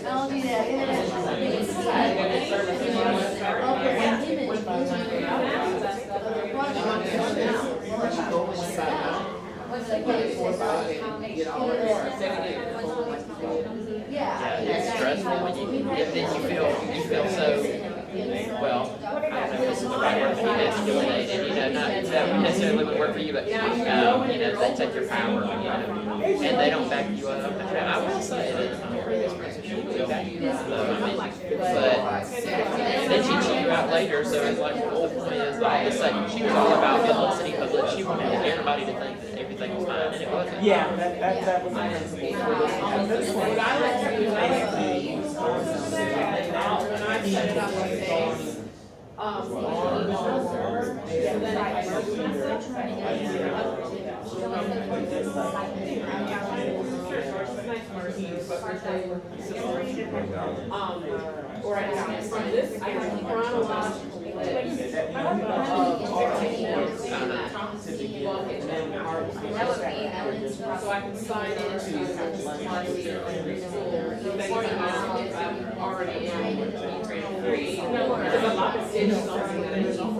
I'll do that. Yeah, it's stressful when you feel so, well, I don't know if this is the right word for you, it's dominated, not that necessarily would work for you, but, they take your power, and they don't back you up. I will say that my previous person, she would back you up, but then she cheat you out later, so it's like, well, the point is, all of a sudden, she was all about publicity, she wanted everybody to think that everything was fine, and it wasn't. Yeah, that was my principle for this one. What I like to do is I like to use when I set it up like this. Or I down from this chronological list so I can sign into my already in free. There's a lot of things something that I need for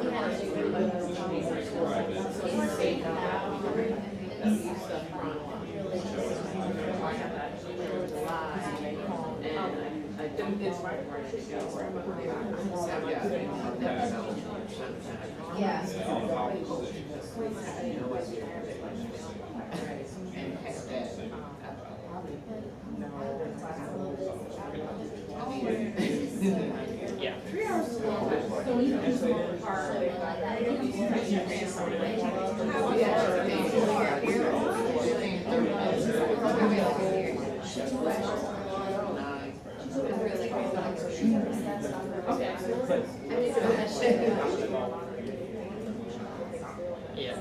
Yeah. 3 hours is long. Yeah.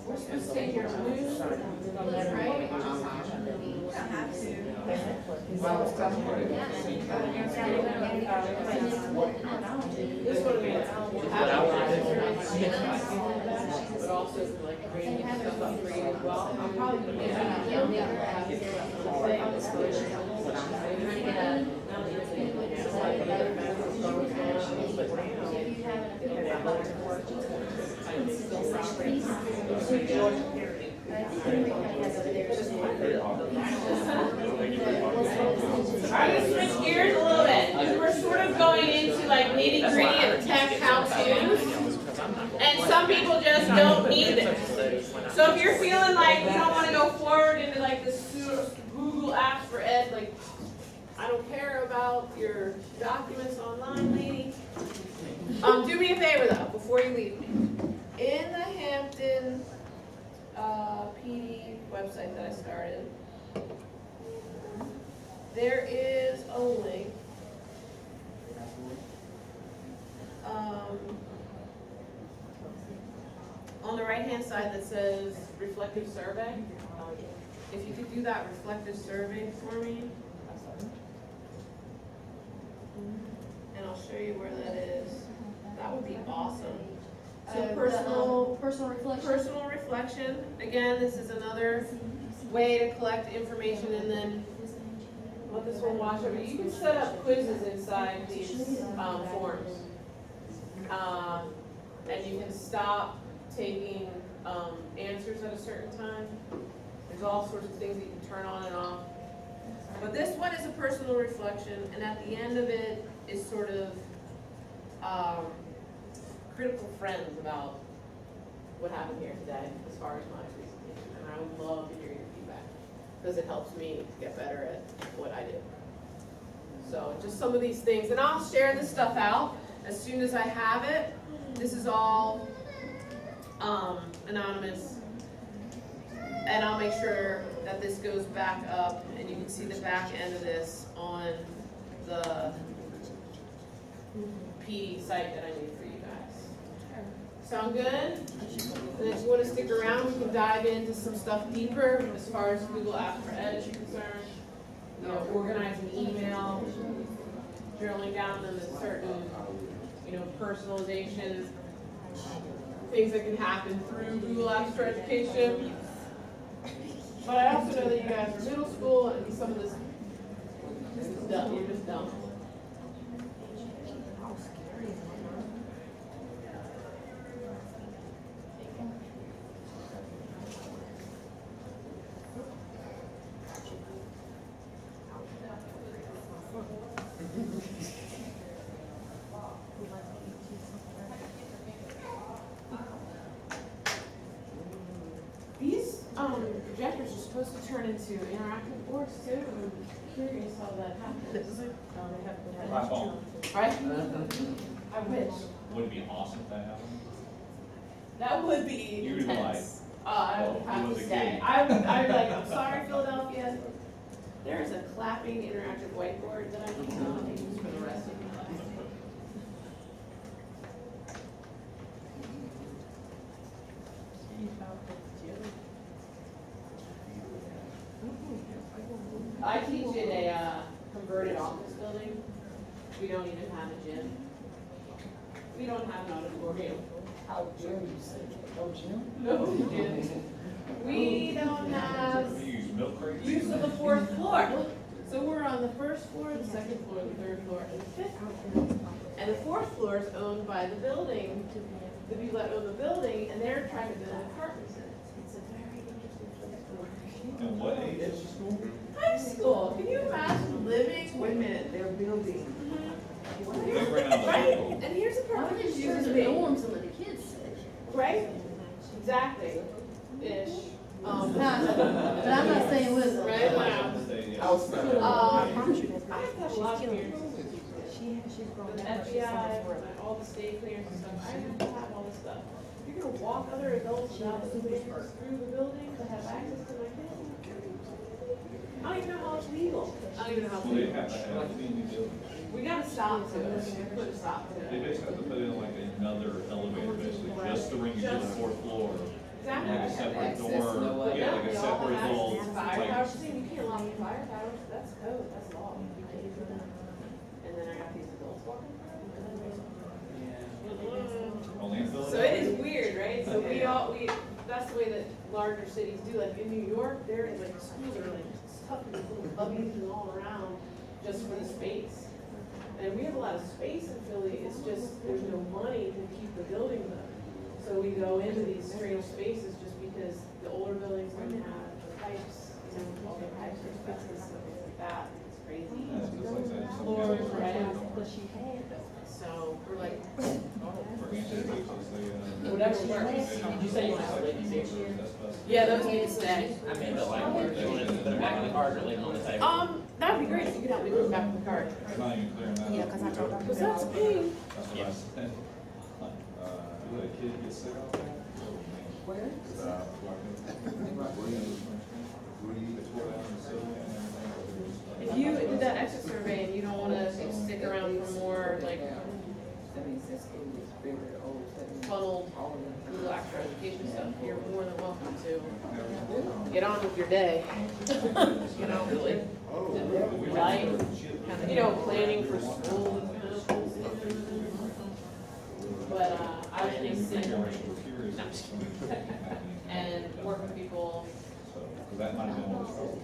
We're supposed to stay here at noon, right? This would be but also like bringing stuff up for you as well. I'm probably gonna be I'm gonna switch gears a little bit. We're sort of going into like nitty gritty of tech how-tos. And some people just don't need this. So if you're feeling like you don't want to go forward into like this Google Apps for Ed, like I don't care about your documents online, lady. Do me a favor though, before you leave me. In the Hampton PD website that I started, there is a link. On the right-hand side that says reflective survey. If you could do that reflective survey for me. And I'll show you where that is. That would be awesome. So personal reflection. Again, this is another way to collect information and then let this one wash over. You can set up quizzes inside these forms. And you can stop taking answers at a certain time. There's all sorts of things that you can turn on and off. But this one is a personal reflection, and at the end of it is sort of critical friends about what happened here today as far as my presentation. And I would love to hear your feedback because it helps me get better at what I do. So just some of these things, and I'll share this stuff out as soon as I have it. This is all anonymous, and I'll make sure that this goes back up, and you can see the back end of this on the PD site that I made for you guys. Sound good? And if you want to stick around, we can dive into some stuff deeper as far as Google Apps for Ed is concerned. You know, organizing email, drilling down into certain, personalization, things that can happen through Google Apps for Education. But I also know that you guys are middle school and some of this dumb. You're just dumb. These projectors are supposed to turn into interactive boards too. I'm curious how that happens. Right? I wish. Would it be awesome if that happened? That would be You would intense. like, I would oh, have it was to a say. gig. I'd be like, I'm sorry, Philadelphia. There's a clapping interactive whiteboard that I cannot use for the rest of my life. I teach in a converted office building. We don't even have a gym. We don't have an auditorium. How dare you say that? Oh, Jim? No gym. We don't have you use milk crates? use of the fourth floor. So we're on the first floor, the second floor, the third floor, and the fifth floor. And the fourth floor is owned by the building, the people that own the building, and they're trying to build apartments in it. It's a very interesting place to work. And what age is the school? High school, can you imagine living? Wait a minute, they're building. They ran out of Right, people. and here's the I perfect would just use turn of the it. dorms and let the kids sit. Right? Exactly. Ish. But I'm not saying with them. Right now. I have to have a lot of clearances. She's grown The up. FBI, all the state clearance and stuff, I have to have all this stuff. You're gonna walk other adults without the papers through the building to have access to my kids? I don't even know how it's legal. I don't even know how it's Well, they legal. have to have a new building. We gotta stop to it, we put a stop to They it. basically have to put in like another elevator, basically, just to bring you to the fourth floor. Like a Exactly. separate Access, door, no way. yeah, like a They all separate have little, fire like, towers, you can't lock the fire towers, that's code, that's law. You can't do that. And then I got these adults walking through. only in So Philadelphia. it is weird, right? So we, that's the way that larger cities do, like in New York, there is like, schools are like stuck in these little bubbies and all around just for the space. And we have a lot of space in Philly, it's just, there's no money to keep the buildings up. So we go into these strange spaces just because the older buildings don't have the pipes, you know, all the pipes are fixed and stuff like that, it's crazy. Yeah, it's just like that. Floors, right? For So we're like, anti-bases, they, whatever works. Did you say you want to have ladies here? Yeah, those need to stay. I mean, but like, you want to put them back in the card or leave them on the table? That'd be great if you could help me put back in the card. I'm not even clearing that. Yeah, 'cause I told her. Because that's a pain. That's what I said. Did a kid get sick out there? Where? If you did that exit survey and you don't want to stick around for more like funneled Google actual education stuff, you're more than welcome to get on with your day. You know, really, life, kind of, you know, planning for school. But I would think single and work with people. Because that might have been what was trouble.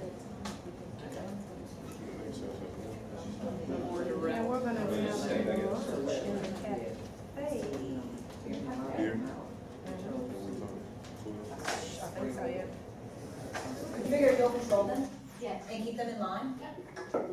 More direct. And we're gonna Really have say that a gets- lunch in the cafe. I think so, yeah. You figure you'll control them? Yes. And keep them in line?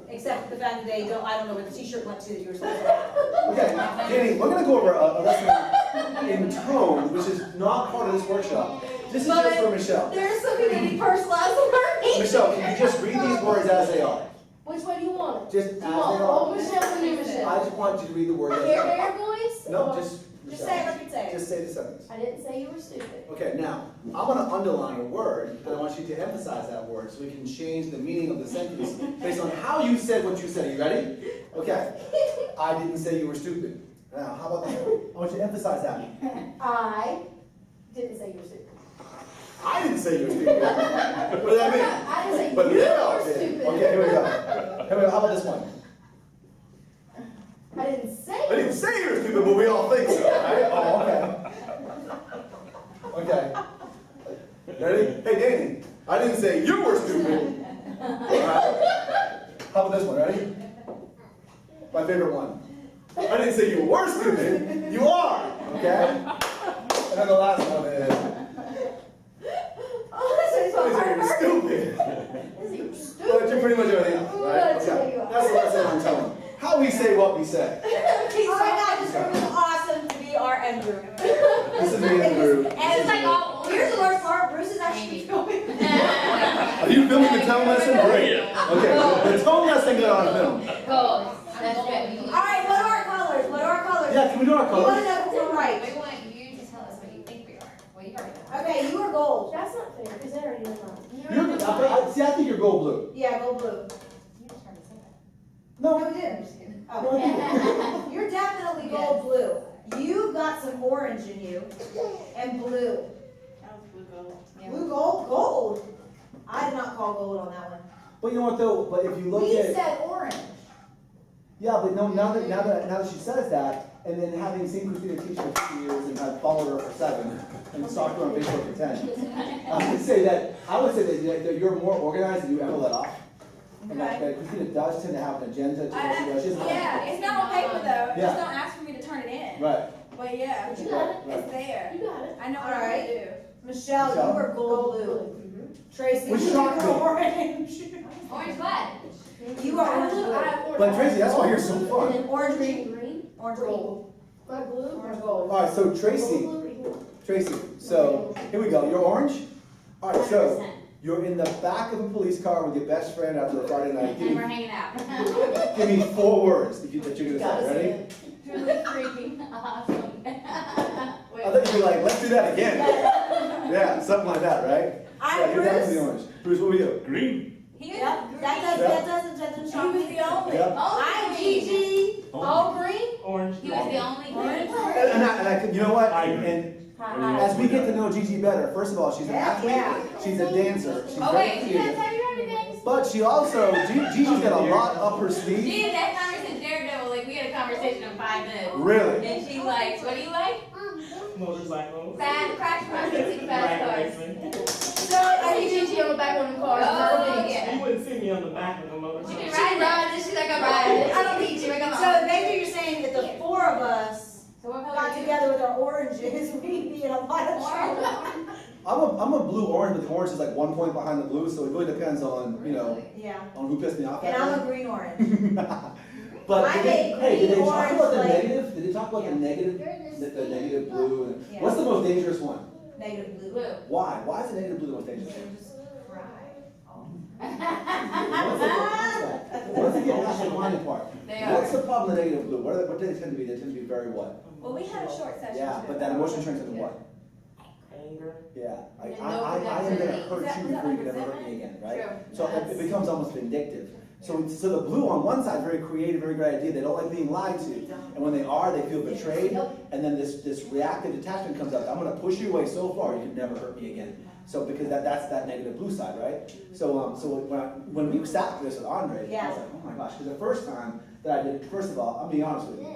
Except for the fact that they don't, I don't know where the t-shirt went to that you were supposed to. Okay, Danny, we're gonna go over a lesson in tone, which is not part of this workshop. This is just for Michelle. There's something that need personalized learning. Michelle, can you just read these words as they are? Which way do you want it? Just as Do they you want old are. Michelle or new Michelle? I just want you to read the words as Care they are. Bear voice? No, or- just Just say it like you say it. Just say the sentence. I didn't say you were stupid. Okay, now, I'm gonna underline a word, and I want you to emphasize that word, so we can change the meaning of the sentence based on how you said what you said. Are you ready? Okay. I didn't say you were stupid. Now, how about this one? I want you to emphasize that. I didn't say you were stupid. I didn't say you were stupid. What does that mean? I didn't say But you Michelle were did. stupid. Okay, here we go. Here we go. How about this one? I didn't say I didn't say you were stupid, but we all think so, right? Oh, okay. Okay. Ready? Hey, Danny, I didn't say you were stupid. All right. How about this one, ready? My favorite one. I didn't say you were stupid, you are, okay? And then the last one is, I didn't say you're stupid. But you're pretty much everything else, right? Okay. That's the last thing I'm telling you. How we say what we say. Oh my God, this group is awesome to be our end group. This is me and Drew. And it's like, oh, here's the worst part, Bruce is actually filming. Are you filming the tone lesson? Great. Okay, the tone lesson got on film. Goals. That's good. Alright, what are our colors? What are our colors? Yeah, can we do our You wanna colors? know if we're right? We want you to tell us what you think we are. Well, you already know. Okay, you are gold. That's not fair, because they already know mine. See, I think you're gold blue. Yeah, gold blue. You just tried to say that. No, No, we didn't. no, Oh. I didn't. You're definitely gold blue. You've got some orange in you and blue. Blue gold? Gold? I did not call gold on that one. But you know what though? But if you look We at said orange. yeah, but no, now that she says that, and then having seen Christina teach for 2 years and I've followed her for 7 and stalked her on Facebook for 10, I would say that you're more organized than you ever let off. And that Christina does tend to have an agenda to what she does. She doesn't- Yeah, it's not on paper though. Yeah. Just don't ask for me to turn it in. Right. But yeah, But you got it. it's there. You got it. I know what I Alright. do. Michelle, Michelle? you were gold blue. Tracy, Which you shocked were me. orange. Orange what? You are orange blue. But Tracy, that's why you're so And fun. then Orange green. Green. Orange gold. Red blue. Orange gold. All right, so Tracy, so here we go. You're orange. All right, so you're in the back of a police car with your best friend after a Friday night. And we're hanging out. Give me 4 words that you're gonna Gotta say. say Ready? it. Truly creepy. Awesome. I thought you'd be like, let's do that again. Yeah, something like that, right? I'm Yeah, you're definitely Bruce. orange. Bruce, what were you? Green. He was Yep, that doesn't shock He was me. the only. Yep. I'm Gigi. All green. Orange. He was the only green. And I you know what? I agree. And as we get to know Gigi better, first of all, she's an Heck athlete, yeah. she's a dancer, she's Oh very wait, you guys creative. have your own things? But she also, Gigi's got a lot up her sleeve. She and that conversation, Daredevil, like we had a conversation in 5 minutes. Really? And she likes, what do you like? Motorcycles. Fast, crash racing, and fast cars. Racing. So, I see Gigi on the back of the car. Oh, yeah. You wouldn't see me on the back of the She motorcycle. can ride it. She's like, I'm riding it. I don't need you. Like, I'm So basically you're saying that the 4 of us So what color got are you? together with our oranges, we'd be in a lot of trouble. I'm a blue orange, but the orange is like 1 point behind the blue, so it really depends on, Yeah. on who pissed me off And that I'm day. a green orange. But I did made they green, talk orange, about the like- negative? Did they talk about Yeah. the negative blue? And Yeah. what's the most dangerous one? Negative blue. Blue. Why? Why is the negative blue the most dangerous? Once again, that's the whining part. They What's are. the problem with negative blue? What do they tend to be? They tend to be very what? Well, we had a short session. Yeah, too. but that emotion turns into what? Anger. Yeah, I And no am gonna productivity. hurt Is that- you is that before you like can ever hurt resentment? me again, right? True. So it becomes almost vindictive. So the blue on one side, very creative, very great idea. They don't like being lied to, and when they are, they feel betrayed. And then this reactive detachment comes up. I'm gonna push you away so far you can never hurt me again. So because that's that negative blue side, right? So when we sat for this with Andre, I was Yeah. like, oh my gosh, because the first time that I did, first of all, I'm being honest with you,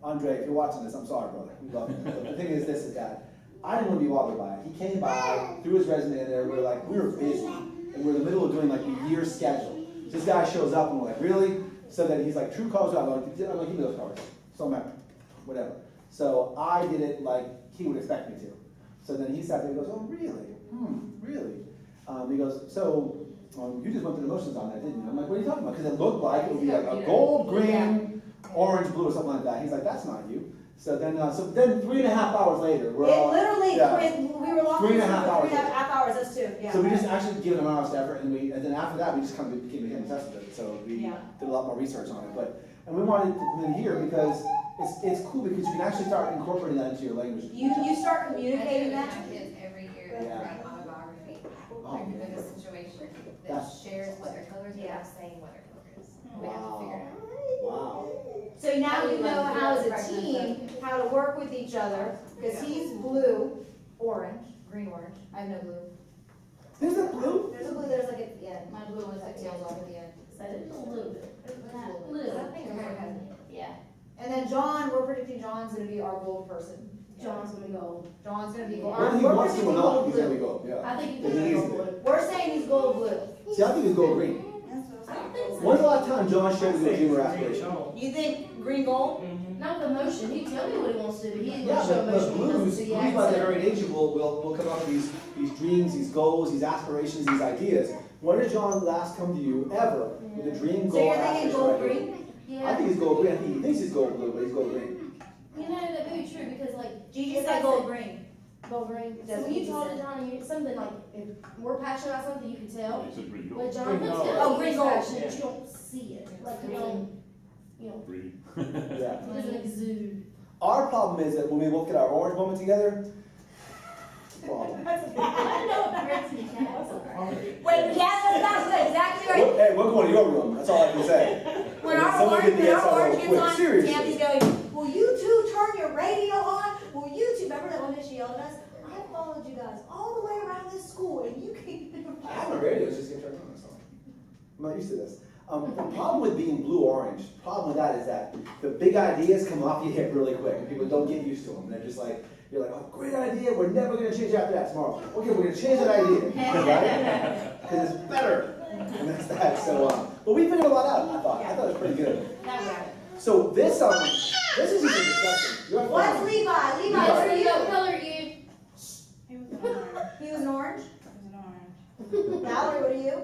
Andre, if you're watching this, I'm sorry, brother. We love you. But the thing is, this is that I didn't want to be bothered by it. He came by, threw his resume in there. We were busy, and we're in the middle of doing like a year's schedule. This guy shows up, and we're like, really? So then he's like, true colors. I'm like, give me those colors. So I'm like, whatever. So I did it like he would expect me to. So then he sat there and goes, oh, really? Really? He goes, so you just went through the motions on that, didn't you? I'm like, what are you talking about? Because it looked like it would be like a gold, green, orange, blue, or something like that. He's like, that's not you. So then 3.5 hours later, we're all, It literally, yeah. we were locked 3.5 in for hours. 3.5 hours, us too, yeah. So we just actually gave it an honest effort, and then after that, we just kind of became obsessed with it. So we Yeah. did a lot more research on it. And we wanted to come in here because it's cool because you can actually start incorporating that into your language. You start communicating that. Kids every year Yeah. write an autobiography. Oh, Like man. with a situation that That's- shares what their color is without saying what their color is. We have to figure it out. Wow. So now you know how as a team, how to work with each other, because he's blue, orange, green orange, I have no blue. Is that blue? There's a blue, there's like at the end. My blue one's like tails off at the end. So it's a little bit. Not blue. I think America has it. Yeah. And then John, we're predicting John's gonna be our gold person. John's gonna be gold. John's gonna be gold. Whether he We're wants to or predicting not, gold he's gonna be blue. gold, yeah. I think you But he can needs go to be. blue. We're saying he's gold blue. See, I think it's gold green. When's the last time John shared with you a dream or aspiration? You think green gold? Not the motion, he tell me what he wants to do, he ain't Yeah, gonna show but emotion, he doesn't blues see by their accent. very nature will come up with these dreams, these goals, these aspirations, these ideas. When did John last come to you ever with a dream, So goal, you're thinking gold aspiration? green? I Yeah, think he's gold green. I think he thinks he's gold blue, but he's gold green. you know, that may be true, because like, Gigi said gold green. gold ring, so That's when what you he talk to said. John, and you, something like, if we're passionate about something, you can tell. It's a green But gold. John Green can gold. tell Oh, you green he's gold. passionate, but you don't see it, like, you know, Green. Yeah. it doesn't exude. Our problem is that when we both get our orange moment together, it's a problem. Wait, yeah, that's exactly right. Hey, we're going to your room. That's all I can say. When And our someone orange, get the when S our out orange real gets quick. on, Seriously. Tammy's going, will you two turn your radio on? Will you two, remember that one that she yelled at us? I followed you guys all the way around this school and you keep. I have a radio, it's just get turned on or something. I'm not used to this. The problem with being blue-orange, problem with that is that the big ideas come off your hip really quick, and people don't get used to them. They're just like, you're like, oh, great idea, we're never gonna change after that tomorrow. Okay, we're gonna change that idea, right? Because it's better, and that's that, so, but we figured a lot out, I thought it was pretty good. So this is just a discussion. You're What's fine. Levi? Levi, Levi. what are you? What color are you? He was an orange. He was an orange. He was an orange. Valerie, what are you?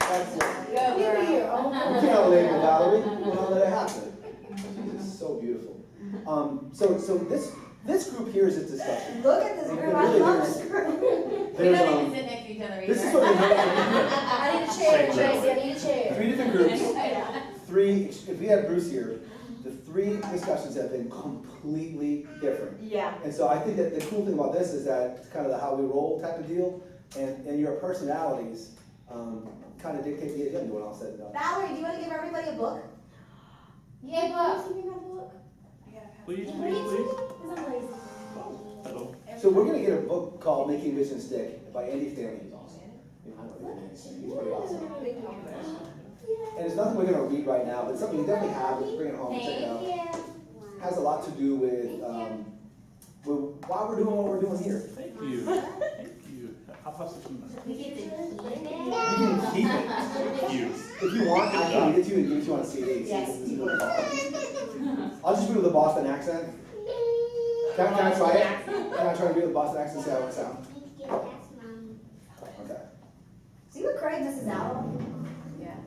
That's it. Go, girl. You can't label Valerie, we'll not let it happen. It's so beautiful. So this group here is a discussion. Look at this group, I love this group. There's, sit next to each other this is what we have. I need a chair, Tracy, I need a chair. 3 different groups, if we had Bruce here, the 3 discussions have been completely different. Yeah. And so I think that the cool thing about this is that it's kind of the how we roll type of deal, and your personalities kind of dictate the agenda when all said and done. Valerie, do you want to give everybody a book? Yeah, but. Give me my book. Please, Me please, please. too, 'cause I'm lazy. Hello. So we're gonna get a book called Making Vision Stick by Andy Stanley. He's awesome. He's pretty awesome. And it's nothing we're gonna read right now, but it's something you definitely have, let's bring it home and check it out. Has a lot to do with why we're doing what we're doing here. Thank you. Thank you. How about this one? We get to keep it. You can keep it. Thank you. If you want, I can read it to you and give it to you on CD. Yes. I'll just read with a Boston accent. Can I try it? Can I try to read with a Boston accent and see how it sounds? Okay. See what Craig misses out on? Yeah.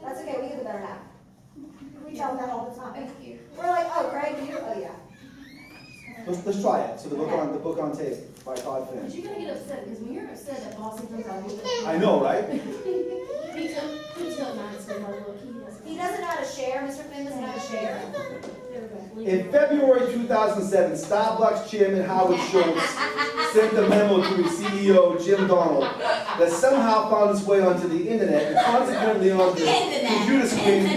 That's okay, we get the better half. We tell him that all the time. Thank you. We're like, oh, Craig, you, oh, yeah. Let's try it. So the book on tape by Todd But Finn. you're gonna get upset, because when you're upset that Boston comes out with I know, right? He took mine, so my look, He doesn't know how to share, Mr. Finn doesn't know how to share. In February 2007, Starbucks Chairman Howard Schultz sent a memo to his CEO, Jim Donald, that somehow found its way onto the internet and consequently onto the computer screens of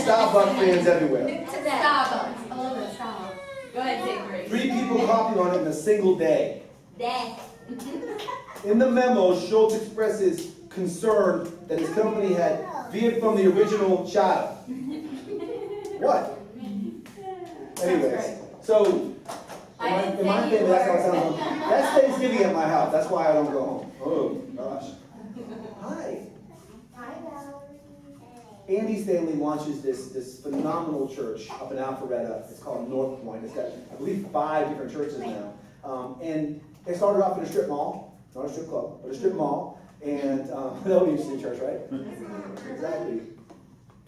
Starbucks fans everywhere. Starbucks, I love that Starbucks. Go ahead, take Grace. 3 people copied on it in a single day. Dang. In the memo, Schultz expresses concern that his company had veered from the original charter. What? Anyways, so in my family, that's how it sounds. That's Thanksgiving at my house. That's why I don't go home. Oh gosh. Hi. Hi, Valerie. Andy's family launches this phenomenal church up in Alpharetta. It's called North Point. It's got, I believe, 5 different churches now. And it started off in a strip mall, not a strip club, but a strip mall. And that would be interesting church, right? Exactly.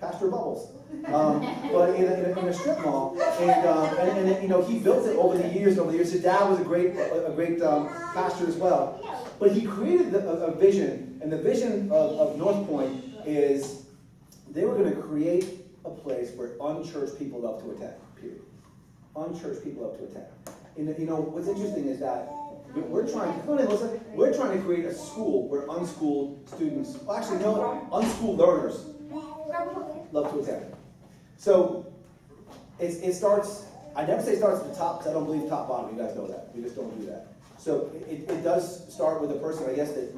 Pastor Bubbles. But in a strip mall, and you know, he built it over the years. His dad was a great pastor as well. But he created a vision, and the vision of North Point is they were going to create a place where unchurched people love to attend. Period. Unchurched people love to attend. And you know what's interesting is that we're trying to create a school where unschooled students, well, actually no, unschooled learners love to attend. So it starts, I never say it starts at the top because I don't believe top bottom, you guys know that. We just don't do that. So it does start with a person, I guess, that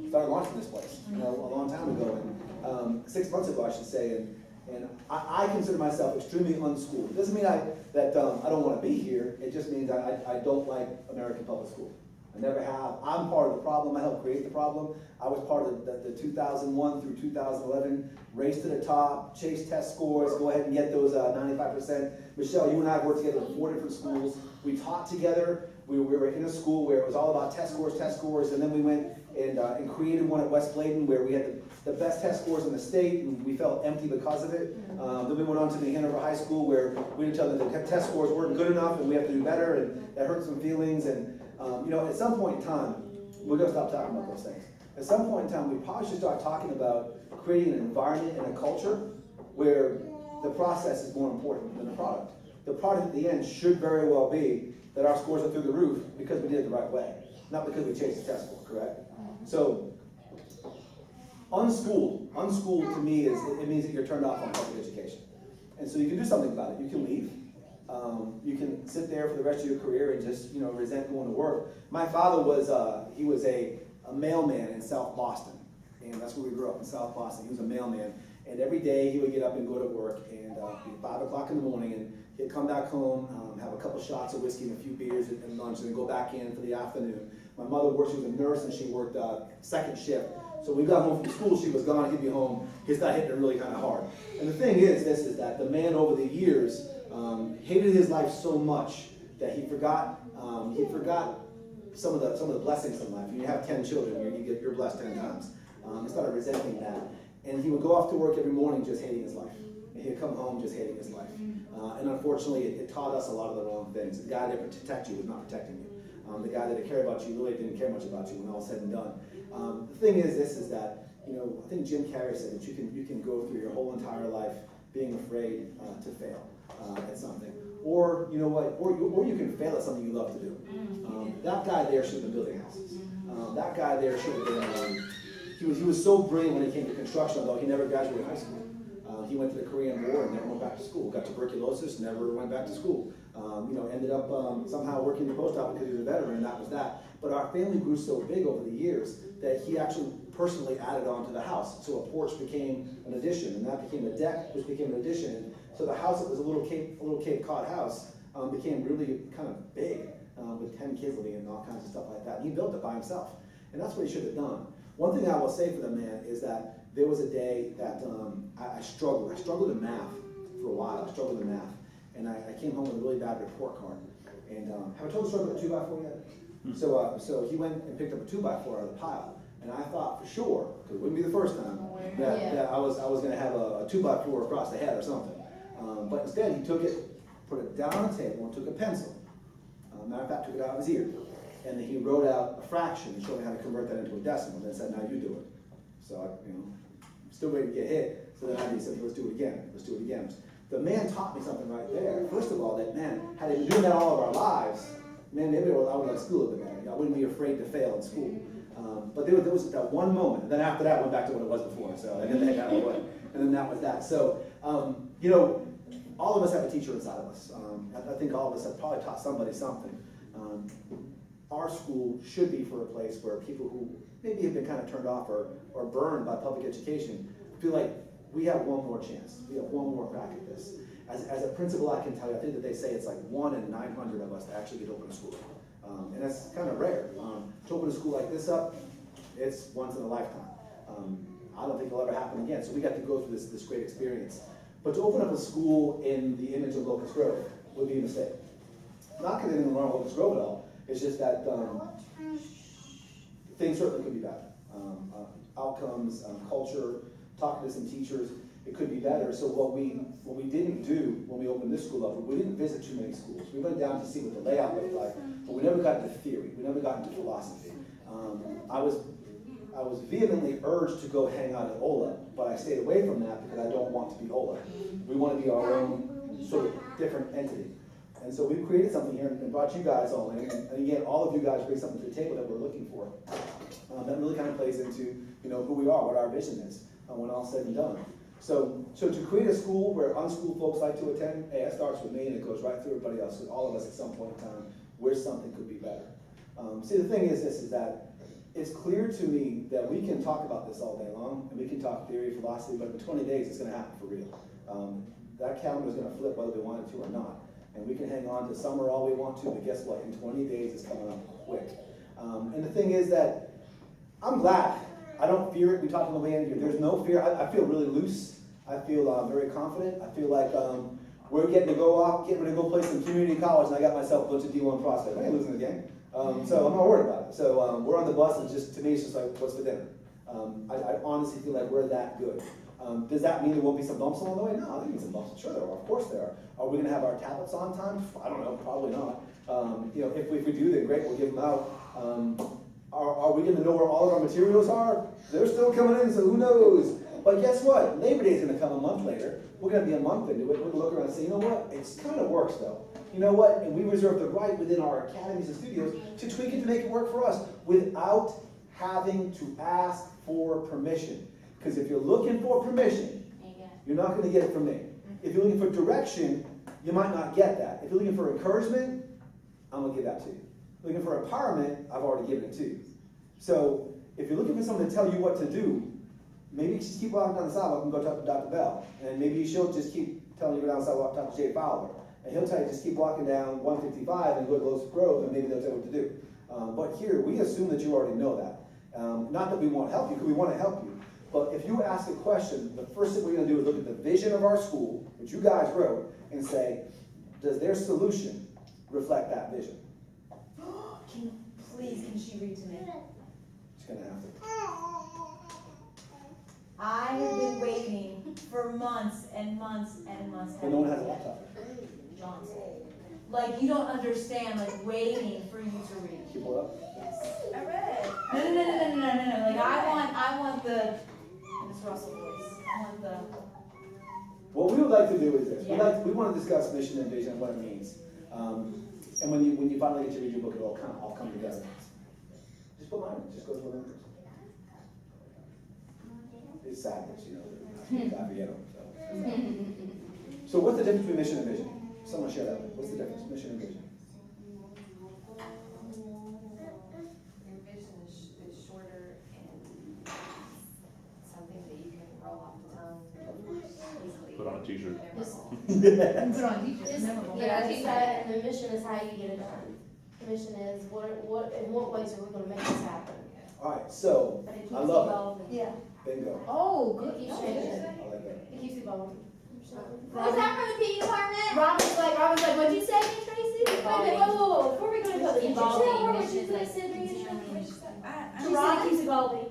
started launching this place, you know, a long time ago, and 6 months ago I should say, and I consider myself extremely unschooled. It doesn't mean that I don't want to be here, it just means I don't like American public school. I never have. I'm part of the problem. I helped create the problem. I was part of the 2001 through 2011 race to the top, chase test scores, go ahead and get those 95%. Michelle, you and I have worked together in 4 different schools. We taught together. We were in a school where it was all about test scores, and then we went and created one at West Bladen where we had the best test scores in the state, and we felt empty because of it. Then we went on to New Hanover High School where we didn't tell them that the test scores weren't good enough and we have to do better, and that hurt some feelings. And at some point in time, we're going to stop talking about those things. At some point in time, we probably should start talking about creating an environment and a culture where the process is more important than the product. The product at the end should very well be that our scores are through the roof because we did it the right way, not because we chased the test score, correct? So, unschooled to me it means that you're turned off on public education. And so you can do something about it. You can leave. You can sit there for the rest of your career and just, resent going to work. My father was, he was a mailman in South Boston. And that's where we grew up, in South Boston. He was a mailman. And every day he would get up and go to work, and it'd be 5 o'clock in the morning, and he'd come back home, have a couple shots of whiskey and a few beers and lunch, and then go back in for the afternoon. My mother worked, she was a nurse, and she worked second shift. So when we got home from school, she was gone, he'd be home. He'd start hitting it really kind of hard. And the thing is that the man over the years hated his life so much that he forgot some of the blessings in life. When you have 10 children, you're blessed 10 times. He started resenting that. And he would go off to work every morning just hating his life. And he'd come home just hating his life. And unfortunately, it taught us a lot of the wrong things. The guy that would protect you was not protecting you. The guy that cared about you really didn't care much about you when all was said and done. The thing is that, I think Jim Carrey said that you can go through your whole entire life being afraid to fail at something. Or, or you can fail at something you love to do. That guy there should have been building houses. That guy there should have been, he was so brilliant when it came to construction, although he never graduated high school. He went to the Korean War and never went back to school. Got tuberculosis, never went back to school. Ended up somehow working the post office because he was a veteran, and that was that. But our family grew so big over the years that he actually personally added on to the house. So a porch became an addition, and that became a deck, which became an addition. So the house that was a little Cape Cod house became really kind of big, with 10 kids living in and all kinds of stuff like that. And he built it by himself, and that's what he should have done. One thing I will say for the man is that there was a day that I struggled. I struggled in math for a while. I struggled in math. And I came home with a really bad report card. And have I told the story about the 2x4 yet? So he went and picked up a 2x4 out of the pile. And I thought for sure, because it wouldn't be the first time, that I was going to have a 2x4 across the head or something. But instead he took it, put it down on the table, and took a pencil. Matter of fact, took it out of his ear. And then he wrote out a fraction and showed me how to convert that into a decimal. And then said, now you do it. So I, still waiting to get hit. So then I said, let's do it again. Let's do it again. The man taught me something right there. First of all, that man, had he been doing that all of our lives, man, maybe I would go to school a bit better. I wouldn't be afraid to fail in school. But there was that one moment. And then after that, I went back to what it was before. So I didn't think I would. And then that was that. So, all of us have a teacher inside of us. I think all of us have probably taught somebody something. Our school should be for a place where people who maybe have been kind of turned off or burned by public education feel like we have one more chance. We have one more crack at this. As a principal, I can tell you, I think that they say it's like 1 in 900 of us that actually get to open a school. And that's kind of rare. To open a school like this up, it's once in a lifetime. I don't think it'll ever happen again. So we got to go through this great experience. But to open up a school in the image of Locust Grove would be a mistake. Not because anything wrong with Locust Grove at all. It's just that things certainly could be better. Outcomes, culture, talking to some teachers, it could be better. So what we didn't do when we opened this school up, we didn't visit too many schools. We went down to see what the layout looked like, but we never got into theory. We never got into philosophy. I was vehemently urged to go hang out at OLA, but I stayed away from that because I don't want to be OLA. We want to be our own sort of different entity. And so we've created something here and brought you guys all in. And again, all of you guys bring something to the table that we're looking for. That really kind of plays into who we are, what our vision is, when all's said and done. So to create a school where unschooled folks like to attend, hey, that starts with me and it goes right through everybody else. With all of us at some point in time, where something could be better. See, the thing is that it's clear to me that we can talk about this all day long, and we can talk theory, philosophy, but in 20 days it's going to happen for real. That calendar is going to flip whether we want it to or not. And we can hang on to summer all we want to, but guess what? In 20 days it's coming up quick. And the thing is that I'm glad. I don't fear it. We talked on the way in here. There's no fear. I feel really loose. I feel very confident. I feel like we're getting ready to go play some community college, and I got myself a bunch of D1 prospects. I ain't losing the game. So I'm not worried about it. So we're on the bus, and to me, it's just like, what's for dinner? I honestly feel like we're that good. Does that mean there won't be some bumps along the way? No, I think there's some bumps. Sure there are. Of course there are. Are we going to have our tablets on time? I don't know. Probably not. If we do, then great. We'll give them out. Are we going to know where all of our materials are? They're still coming in, so who knows? But guess what? Labor Day is going to come a month later. We're going to be a month into it. We're going to look around and say, you know what? It kind of works, though. You know what? And we reserve the right within our academies and studios to tweak it to make it work for us without having to ask for permission. Because if you're looking for permission, you're not going to get it from me. If you're looking for direction, you might not get that. If you're looking for encouragement, I'm going to give that to you. If you're looking for empowerment, I've already given it to you. So if you're looking for someone to tell you what to do, maybe you just keep walking down the sidewalk and go talk to Dr. Bell. And maybe she'll just keep telling you to go down the sidewalk and talk to Jay Fowler. And he'll tell you just keep walking down 155 and go to Los Grove, and maybe they'll tell you what to do. But here, we assume that you already know that. Not that we won't help you, because we want to help you. But if you ask a question, the first thing we're going to do is look at the vision of our school, which you guys wrote, and say, does their solution reflect that vision? Can she read to me? She's going to have to. I have been waiting for months and months and months. But no one has a laptop. Johnson. Like, you don't understand, like, waiting for you to read. Keep it up. Yes. I read. No. Like, I want the Miss Russell voice. I want the. What we would like to do is this. Yeah. We want to discuss mission and vision and what it means. And when you finally get to read your book, it'll all come together. Just put mine. Just go to the numbers. It's sad that I forget them. So what's the difference between mission and vision? Someone share that. What's the difference? Mission and vision. Your vision is shorter and something that you can roll off the tongue easily. Put on a t-shirt. Put on teachers. Yeah, I think that, and the mission is how you get it done. The mission is in what ways are we gonna make this happen? All right. So But it keeps I love evolving. it. Yeah. Bingo. Oh, good, keeps changing. I like that. It keeps evolving. Was that from the PE department? Robin's like, what'd you say, Tracy? Wait a minute, whoa, before we go to the, did you tell her what you said, Sydney? She said it keeps evolving.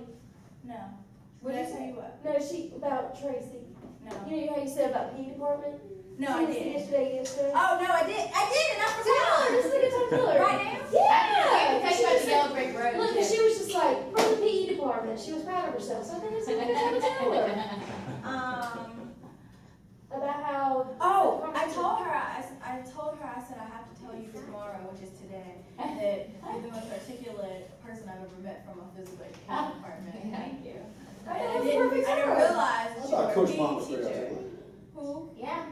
No. What Did I did you tell say? you what? No, about Tracy. No. You know how you said about PE department? No, She I was didn't. Yesterday. Oh, no, I did, and I Tell her, this is a good time to tell her. Right now? Yeah. Tell you about the Yellow Brick Road. Look, and she was just like, from the PE department, she was proud of herself, so I think it's a good time to tell her. About how. I told her, I said, I have to tell you tomorrow, which is today, that you're the most articulate person I've ever met from a physical education department. Thank you. I didn't realize that I you thought were Coach a Mom was PE pretty teacher. articulate. Who? Yeah.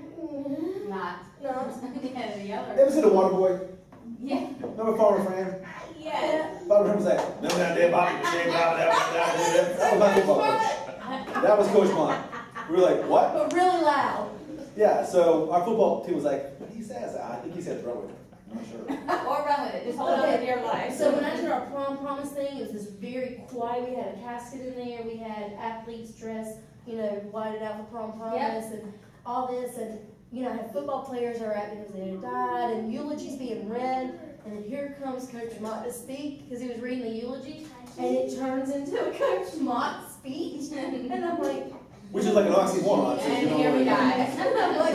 Not. Yeah, the yellow. Ever seen the Water Boy? Yeah. Remember Farmer Fran? Yeah. Farmer Fran was like, remember that day, Bobby, the same Bobby, that was my football coach. That was Coach Mom. We were like, what? But really loud. Yeah, so our football team was like, what did he say? I said, I think he said throw it. I'm not sure. Or run with it, just hold on to your life. So when I did our prom promise thing, it was this very quiet, we had a casket in there, we had athletes dressed, whited out for prom promise and all this, and, I had football players are out because they had died, and eulogies being read, and then here comes Coach Mott to speak, because he was reading the eulogy, and it turns into a Coach Mott speech, and I'm like, Which is like an oxymoron. So And here we die. I'm like,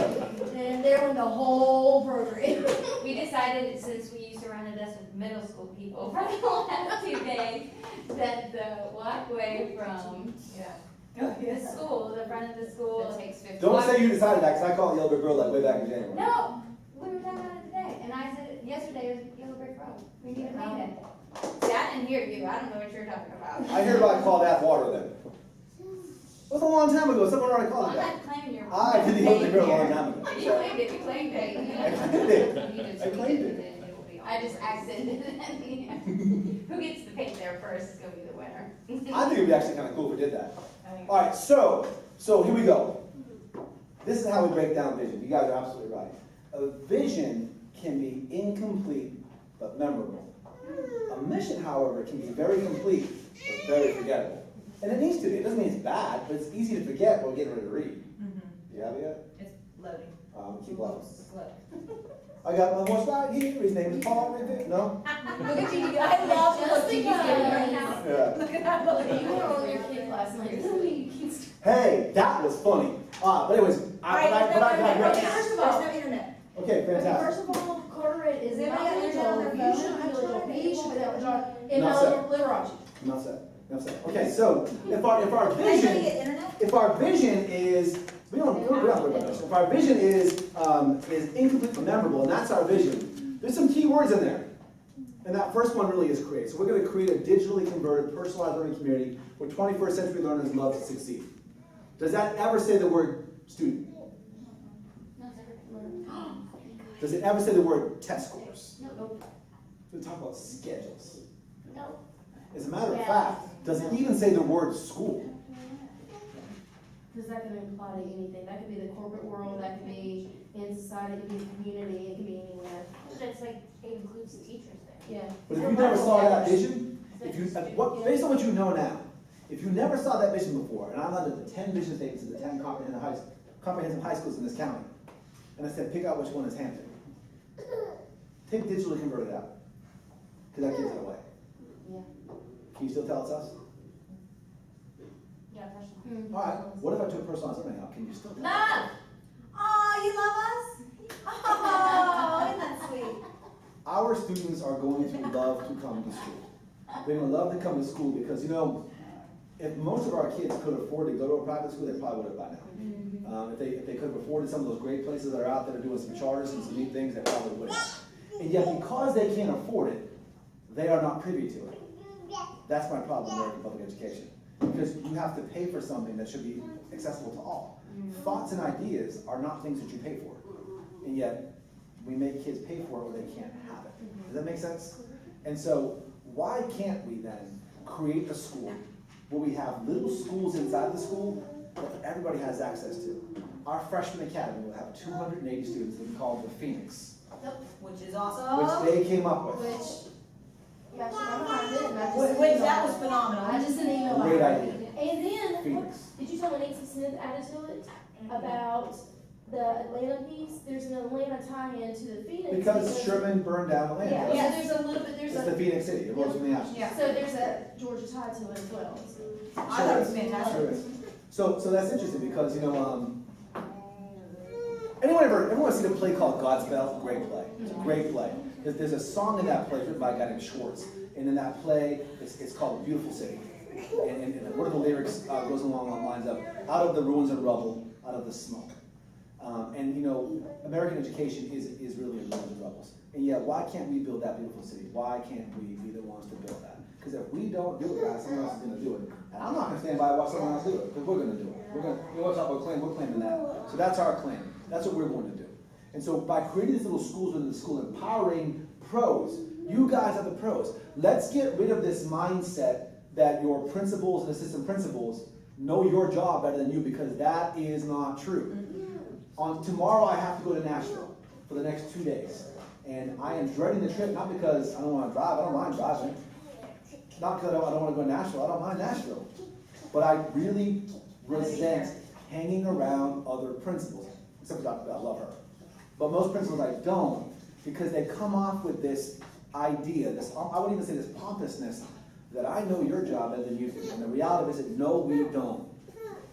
and there went the whole program. We decided, since we used to run a desk with middle school people for the last 2 days, that the walkway from the school, the front of the school. That takes 50. Don't say you decided that, because I called Yellow Brick Road like way back in January. No, we were talking about it today, and I said, yesterday was Yellow Brick Road. We need to name it. See, I didn't hear you, I don't know what you're talking about. I hereby call that water then. It was a long time ago. Someone already called I'm it that. not claiming your. I did the Yellow Brick Road a long time ago. You claimed it, you claimed it. I claimed it. I claimed it. I just accented it. Who gets the paint there first is gonna be the winner. I think it would be actually kind of cool if we did that. All right, so here we go. This is how we break down vision. You guys are absolutely right. A vision can be incomplete but memorable. A mission mission, however, can be very complete, but very forgettable. And it needs to be. It doesn't mean it's bad, but it's easy to forget while getting ready to read. Do you have it yet? It's loading. Keep loading. Look. I got my horse right here. His name is Paul. Right there. No? Look at you. I love to look at you right now. Yeah. Look at that look. You were on your kid last night, doesn't mean you can still. Hey, that was funny. But anyways, I digress. First of all, there's no internet. Okay, fantastic. First of all, Carteret is Does not anybody legal. have internet on their You phone? should be legal. He should be legal. In Not so. Literacy. Enough said. Enough said. Okay, so if our Anybody vision, get internet? if our vision is, we don't worry about this. If our vision is incomplete but memorable, and that's our vision, there's some key words in there. And that first one really is create. So we're going to create a digitally converted, personalized learning community where 21st century learners love to succeed. Does that ever say the word student? Does it ever say the word test scores? Nope. Does it talk about schedules? No. As a matter of fact, does it even say the word school? Because that can apply to anything. That could be the corporate world, that could be in society, it could be the community, it could be anywhere. It's like, it includes the teachers there. Yeah. But if you never saw that vision, based on what you know now, if you never saw that vision before, and I'm under the 10 vision statements of the 10 comprehensive high schools in this county, and I said, pick out which one is Hampton. Take digitally converted out, because that gives it away. Yeah. Can you still tell it's us? Yeah, personal. All right, what if I took personalized learning out? Can you still tell? Mom! Oh, you love us? Oh, isn't that sweet? Our students are going to love to come to school. They're going to love to come to school because, you know, if most of our kids could afford to go to a private school, they probably would have by now. If they could have afforded some of those great places that are out there doing some charters and some neat things, they probably would have. And yet, because they can't afford it, they are not privy to it. That's my problem in American public education. Because you have to pay for something that should be accessible to all. Thoughts and ideas are not things that you pay for. And yet, we make kids pay for it or they can't have it. Does that make sense? And so, why can't we then create a school where we have little schools inside the school that everybody has access to? Our freshman academy will have 280 students that we call the Phoenix, Which is awesome. which they came up with. Which, yeah, so I'm behind it, and I just. Which that was phenomenal. I just sent an email. Great behind idea. it. And then, Phoenix. did you tell what Nancy Smith added to it about the Atlanta piece? There's an Atlanta tie-in to the Phoenix. Because Sherman burned down Atlanta. Yeah, so there's a little bit, It's the Phoenix City. It rose from the ashes. Yeah. so there's a Georgia tie to it as well. I thought it was fantastic. Sure is. So that's interesting because, you know, everyone seen a play called Godspell? Great play. It's a great play. There's a song in that play written by a guy named Schwartz. And in that play, it's called Beautiful City. And one of the lyrics goes along the lines of, out of the ruins and rubble, out of the smoke. And, you know, American education is really in ruins and rubbles. And yet, why can't we build that beautiful city? Why can't we be the ones to build that? Because if we don't do it, guys, someone else is going to do it. And I'm not going to stand by and watch someone else do it, because we're going to do it. You know what's up with claim? We're claiming that. So that's our claim. That's what we're going to do. And so by creating these little schools within the school, empowering pros, you guys are the pros. Let's get rid of this mindset that your principals and assistant principals know your job better than you, because that is not true. On tomorrow, I have to go to Nashville for the next 2 days. And I am dreading the trip, not because I don't want to drive. I don't mind driving. Not because I don't want to go to Nashville. I don't mind Nashville. But I really resent hanging around other principals. Except for Dr. Bell, I love her. But most principals I don't, because they come off with this idea, I wouldn't even say this pompousness, that I know your job better than you do. And the reality is that no, we don't.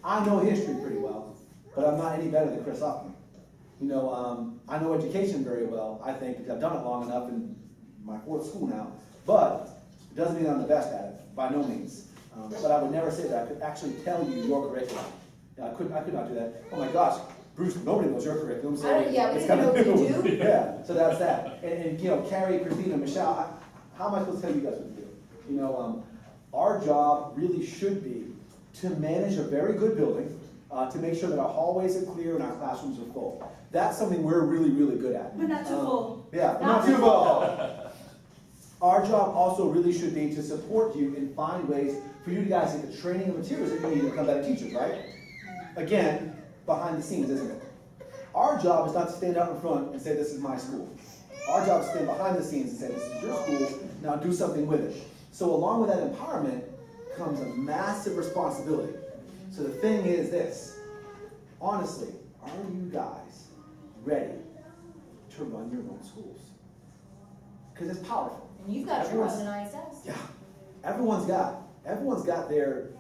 I know history pretty well, but I'm not any better than Chris Hoffman. You know, I know education very well, I think, because I've done it long enough in my 4th school now. But it doesn't mean I'm the best at it, by no means. But I would never say that I could actually tell you your curriculum. I could not do that. Oh my gosh, Bruce, nobody knows your curriculum, so Yeah, we it's didn't kind know of what to do. Yeah, so that's that. And you know, Carrie, Christina, Michelle, how am I supposed to tell you guys what to do? You know, our job really should be to manage a very good building, to make sure that our hallways are clear and our classrooms are full. That's something we're really, really good at. But not too full. Yeah, not too full. Our job also really should be to support you and find ways for you guys to get the training and materials that you need to become better teachers, right? Again, behind the scenes, isn't it? Our job is not to stand out in front and say, this is my school. Our job is to stand behind the scenes and say, this is your school, Now do something with it. So along with that empowerment comes a massive responsibility. So the thing is this, honestly, are you guys ready to run your own schools? Because it's powerful. And you've got yours in ISS. Yeah, everyone's got their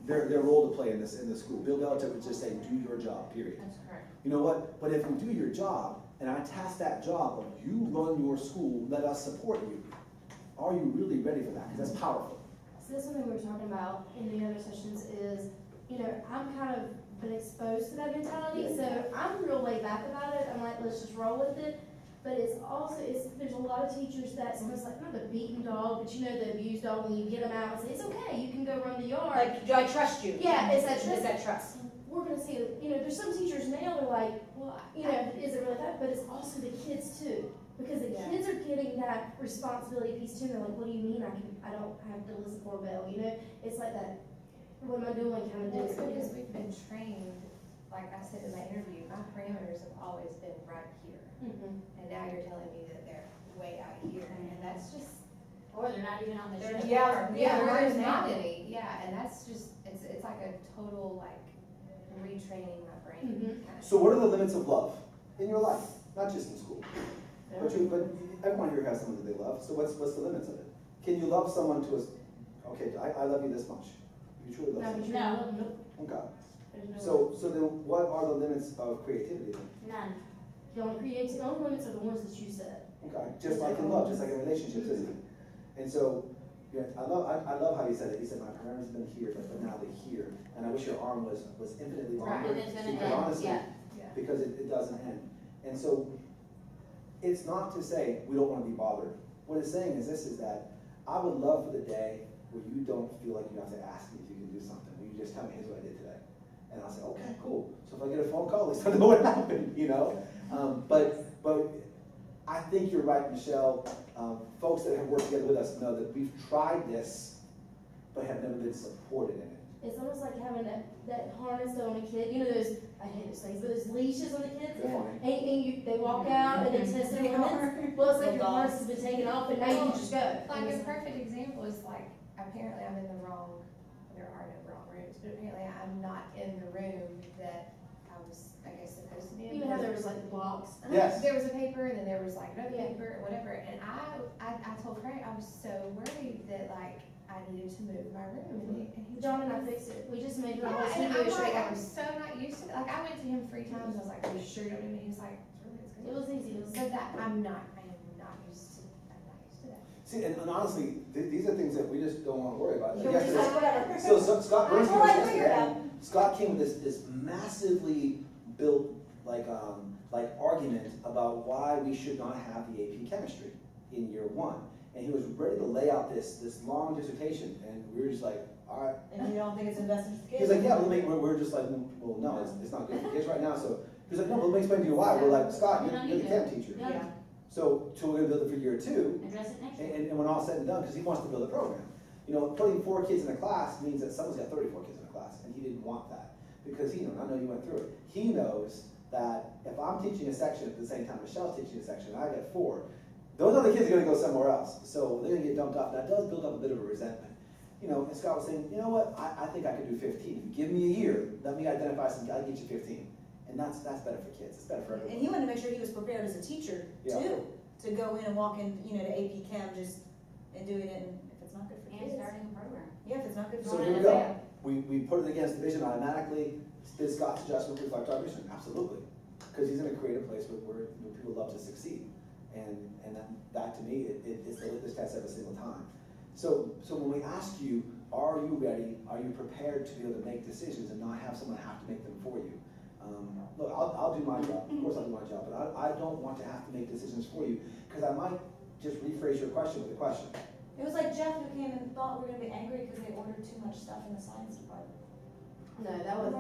role to play in this school. Bill Belichick would just say, do your job, period. That's correct. You know what? But if you do your job, and I task that job of you run your school, let us support you, are you really ready for that? Because that's powerful. So that's something we were talking about in the other sessions is, you know, I'm kind of been exposed to that mentality, so I'm real laid back about it. I'm like, let's just roll with it. But it's also, there's a lot of teachers that's almost like, not the beaten dog, but you know, the abused dog, when you get them out and say, it's okay, you can go run the yard. Like, do I trust you? Yeah, it's that Is trust. that trust? We're gonna see, you know, there's some teachers now, they're like, well, you know, is it really that? But it's also the kids too. Because the kids are getting that responsibility piece too. They're like, what do you mean I don't have to listen for a bell? You know, it's like that, what am I doing kind of Well, deal. it's because we've been trained, like I said in my interview, my parameters have always been right here. Mhm. And now you're telling me that they're way out here, and that's just, Or they're not even on the they're, show. yeah, yeah, there's right not now. any, yeah, and that's just, it's like a total, like, retraining my brain Mhm. kind of. So what are the limits of love in your life? Not just in school. But everyone here has someone that they love, so what's the limits of it? Can you love someone to okay, I love you this much. You truly love No, but someone. you're not, no, Okay. there's no. So then what are the limits of creativity then? None. The only limits are the ones that you said. Okay, just like in love, just like in relationships, isn't it? And so, yeah, I love how you said it. You said my parents have been here, but now they're here. And I wish your arm was infinitely Right, longer. and it's gonna Because end, honestly, yeah. because it doesn't end. And so, it's not to say we don't want to be bothered. What it's saying is this, is that I would love for the day where you don't feel like you have to ask me if you can do something. Where you just tell me, here's what I did today. And I'll say, okay, cool. So if I get a phone call, at least I know what happened, you know? But I think you're right, Michelle. Folks that have worked together with us know that we've tried this, but have never been supported in it. It's almost like having that harness on a kid, you know those, I hate those things, but those leashes on the kids. Good morning. And they walk out and they test their limits. Well, it's like your harness has been taken off and now you can just go. Like a perfect example is like, apparently I'm in the wrong, there are no wrong rooms, but apparently I'm not in the room that I was, I guess, supposed to be in. You know how there was like blocks? Yes. There was a paper, and then there was like another Yeah. paper, or whatever, and I told Frank, I was so worried that like, I needed to move my room, and he was John and I fixed it. We just made it a yeah, whole and studio I'm like, showroom. I'm so not used to it. Like, I went to him 3 times. I was like, "Are you sure you don't need me?" He's like, "It's It good." was easy. It was So that I am not used to. I'm not used to that. See, and honestly, these are things that we just don't want to worry about. Like You're just like, yesterday, whatever. so Scott Burns came Well, I yesterday, figured out. and Scott came with this massively built like argument about why we should not have the AP chemistry in year 1. And he was ready to lay out this long dissertation, and we were just like, all right. And you don't think it's invested for kids? He's like, yeah, we're just like, well, no, it's not good for kids right now. So he's like, no, but let me explain to you why. We're like, Scott, you're the chem teacher. Yeah. So we're gonna build it for year 2. Address it next year. And when all said and done, because he wants to build a program. You know, putting 4 kids in a class means that someone's got 34 kids in a class, and he didn't want that. Because he knows, I know you went through it, he knows that if I'm teaching a section at the same time Michelle's teaching a section, and I get 4, those other kids are gonna go somewhere else. So they're gonna get dumped off. That does build up a bit of a resentment. You know, and Scott was saying, you know what, I think I could do 15. If you give me a year, let me identify some, I'll get you 15. And that's better for kids, it's better for everyone. And he wanted to make sure he was prepared as a teacher Yeah. too, to go in and walk in, you know, to AP Chem just and doing it, and if it's not good for And kids. starting a program. Yeah, if it's not good for So kids. here we go. We put it against the vision automatically. Did Scott's adjustment reflect our vision? Absolutely. Because he's going to create a place where people love to succeed. And that to me, it's the litmus test every single time. So when we ask you, are you ready? Are you prepared to be able to make decisions and not have someone have to make them for you? Look, I'll do my job. Of course I'll do my job. But I don't want to have to make decisions for you, because I might just rephrase your question with a question. It was like Jeff who came and thought we were gonna be angry because they ordered too much stuff in the science department. No,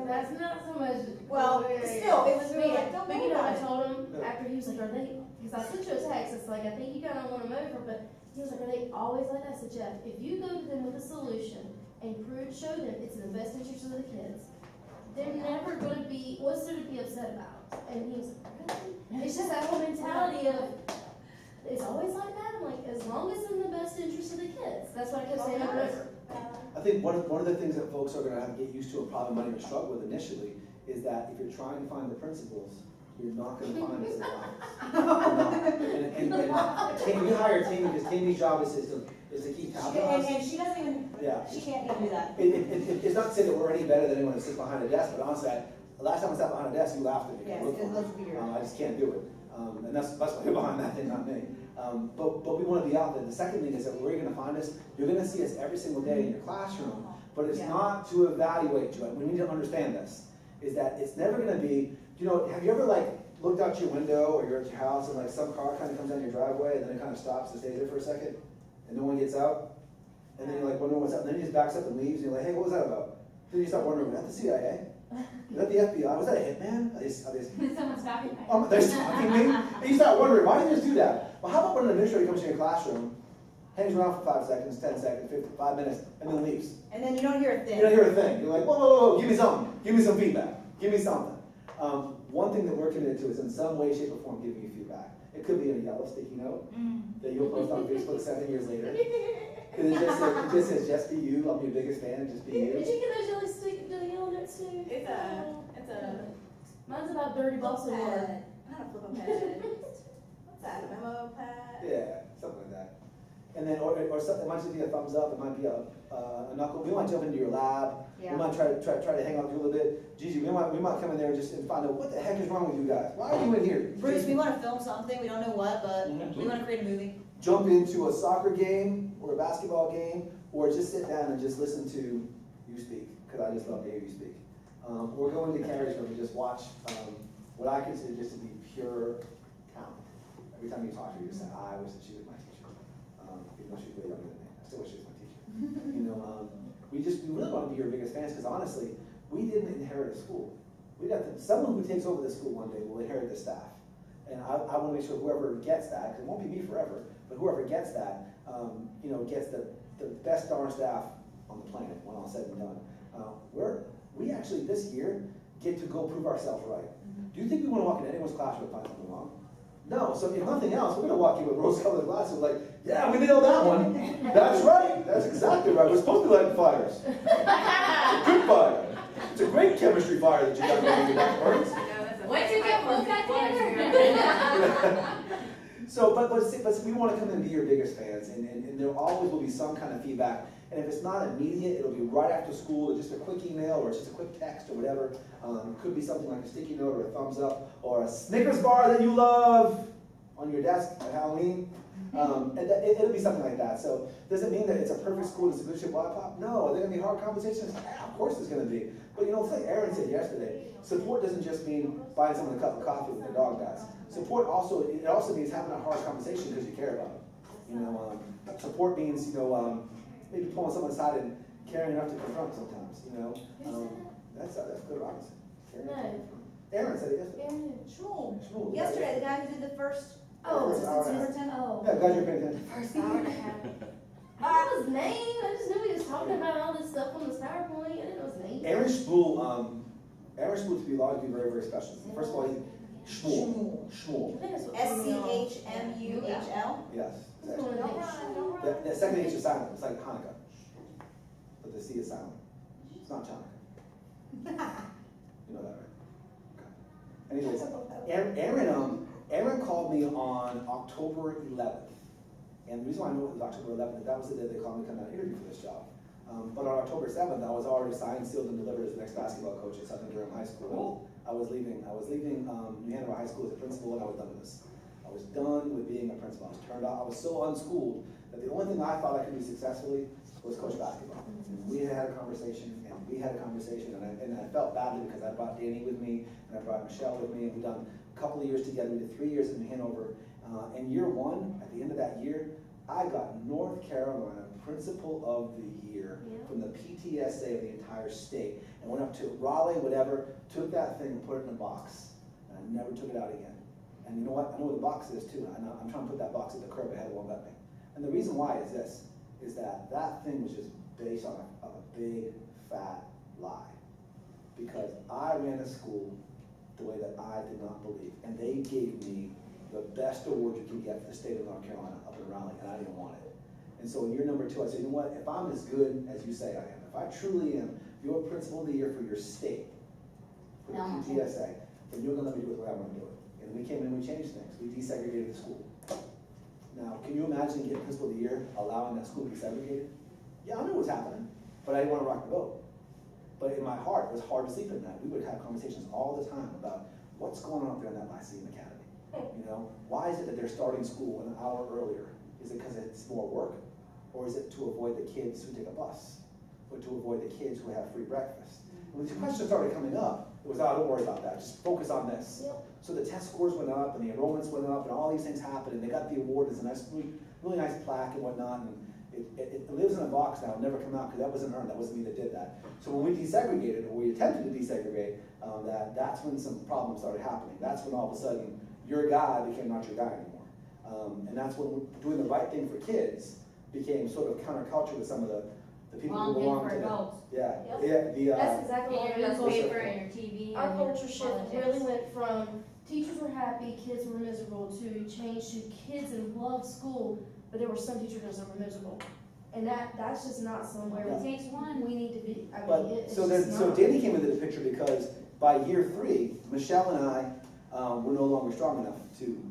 that's not so much. Well, still, it was really like, don't But worry you know, about I it. told him after, he was like, are they, because I sent you a text, it's like, I think you kind of want them over, but he was like, are they always like that? I said, Jeff, if you go to them with a solution and show them it's in the best interest of the kids, they're never gonna be, what's there to be upset about? And he was like, really? It's just that whole mentality of, it's always like that? time, like, as long as it's in the best interest of the kids. That's what I kept saying over and over. I think one of the things that folks are gonna have to get used to and probably might even struggle with initially is that if you're trying to find the principals, you're not gonna find us in the office. And Tammy, you hire Tammy because Tammy's job is to keep tabs on us. And she doesn't even, Yeah. she can't even do that. It's not to say that we're any better than anyone that sits behind a desk, but honestly, the last time I sat behind a desk, you laughed at me. Yes, Looked it funny. looks weird. I just can't do it. And that's why you're behind that thing, not me. But we want to be out there. The second thing is that where you're going to find us, you're going to see us every single day in your classroom, but it's Yeah. not to evaluate you. We need to understand this, is that it's never going to be, have you ever like looked out your window or you're at your house and like some car kind of comes down your driveway and then it kind of stops and stays there for a second and no one gets out? And then you're like wondering what's up, and then he just backs up and leaves, and you're like, hey, what was that about? Then you start wondering, was that the CIA? Was that the FBI? Was that a hitman? Are they Someone's talking. they're stalking me? And you start wondering, why did you just do that? Well, how about when an administrator comes to your classroom, hangs around for 5 seconds, 10 seconds, 5 minutes, and then leaves? And then you don't hear a thing. You don't hear a thing. You're like, whoa, give me something. Give me some feedback. Give me something. One thing that we're committed to is in some way, shape, or form giving you feedback. It could be a yellow sticky note that you'll post on Facebook 7 years later. Because it just says, just be you, I'm your biggest fan, just be Did you. you get those yellow notes too? It's a Mine's about dirty Boston water. pad, not a flip pad. What's that, a memo pad? Yeah, something like that. And then, or something, it might just be a thumbs up, it might be a knuckle. We might jump into your lab. Yeah. We might try to hang out with you a little bit. Gigi, we might come in there and find out what the heck is wrong with you guys. Why are you in here? Bruce, we want to film something, we don't know what, but we want to create a movie. Jump into a soccer game or a basketball game, or just sit down and just listen to you speak, because I just love to hear you speak. Or go into Carrie's room and just watch what I consider just to be pure talent. Every time you talk to her, you just say, I wish that she was my teacher. Even though she's way younger than me, I still wish she was my teacher. We really want to be your biggest fans, because honestly, we didn't inherit a school. We got someone who takes over the school one day will inherit the staff. And I want to make sure whoever gets that, because it won't be me forever, but whoever gets that, gets the best darn staff on the planet when all said and done. We actually this year get to go prove ourselves right. Do you think we want to walk into anyone's classroom and find something wrong? No. So if nothing else, we're going to walk in with rose-colored glasses, like, yeah, we nailed that one. That's right. That's exactly right. We're supposed to be lighting fires. It's a good fire. It's a great chemistry fire that you got going in your back burns. Once you get full back So, but we want to come and be your biggest fans, and there always will be some kind of feedback. And if it's not immediate, it'll be right after school, or just a quick email, or just a quick text, or whatever. It could be something like a sticky note, or a thumbs up, or a Snickers bar that you love on your desk at Halloween. And it'll be something like that. So, does it mean that it's a perfect school, it's a good ship pop? No. Are there going to be hard conversations? Yeah, of course there's going to be. But it's like Aaron said yesterday, support doesn't just mean buying someone a cup of coffee when their dog dies. Support also means having a hard conversation because you care about them. Support means, maybe pulling someone aside and caring enough to confront sometimes, That's good, Robinson. No. Aaron said it yesterday. Aaron, Shmuel. Yesterday, the guy who did the first, First hour and a half. superintendent. Yeah, glad you're paying attention. First hour and a half. I know his name. I just knew he was talking about all this stuff on this PowerPoint. I didn't know his name. Aaron Shmuel, to be large, be very, very special. First of all, Shmuel. I think that's what threw me off. SCHMUHL. Yes. That's one of the things. The second H is silent. It's like Hanukkah. But the C is silent. It's not Hanukkah. You know that, right? Okay. Anyways, Aaron called me on October 11th. And the reason why I know it was October 11th is that was the day they called me to come out and interview for this job. But on October 7th, I was already signed, sealed, and delivered as the next basketball coach at Southern Durham High School. I was leaving New Hanover High School as a principal, and I was done with this. I was done with being a principal. I was so unschooled that the only thing I thought I could do successfully was coach basketball. We had a conversation, and I felt badly because I brought Danny with me, and I brought Michelle with me, and we've done a couple of years together. We did 3 years in Hanover. And year one, at the end of that year, I got North Carolina Principal of the Year from the PTSA of the entire state, and went up to Raleigh, whatever, took that thing and put it in a box, and I never took it out again. And you know what? I know what the box is too. I'm trying to put that box at the curb ahead of one let me. And the reason why is this, is that thing was just based on a big, fat lie. Because I ran a school the way that I did not believe, and they gave me the best award you can get for the state of North Carolina up in Raleigh, and I didn't want it. And so in year number 2, I said, you know what, if I'm as good as you say I am, if I truly am your principal of the year for your state, for the PTSA, then you're gonna let me do it the way I wanna do it. And we came in and we changed things. We desegregated the school. Now, can you imagine getting principal of the year allowing that school to be segregated? Yeah, I knew what was happening, but I didn't want to rock the boat. But in my heart, it was hard to sleep at night. We would have conversations all the time about what's going on up there in that Lyceum Academy. You know, why is it that they're starting school an hour earlier? Is it because it's more work? Or is it to avoid the kids who take a bus? Or to avoid the kids who have free breakfast? When these questions started coming up, it was, oh, don't worry about that, just focus on this. Yep. So the test scores went up, and the enrollments went up, and all these things happened, and they got the award as a nice, really nice plaque and whatnot, and it lives in a box now, it'll never come out, because that wasn't earned, that wasn't me that did that. So when we desegregated, or we attempted to desegregate, that's when some problems started happening. That's when all of a sudden, your guy became not your guy anymore. And that's when doing the right thing for kids became sort of counterculture with some of the people who belong to them. Yeah, Yep. yeah. That's exactly And what your our culture, newspaper and your TV our and your culture shift politics. really went from teachers were happy, kids were miserable, to change to kids and loved school, but there were some teachers that were miserable. And that's just not somewhere It takes one. we need to be. I mean, But, it's so just not. Danny came into the picture because by year 3, Michelle and I were no longer strong enough to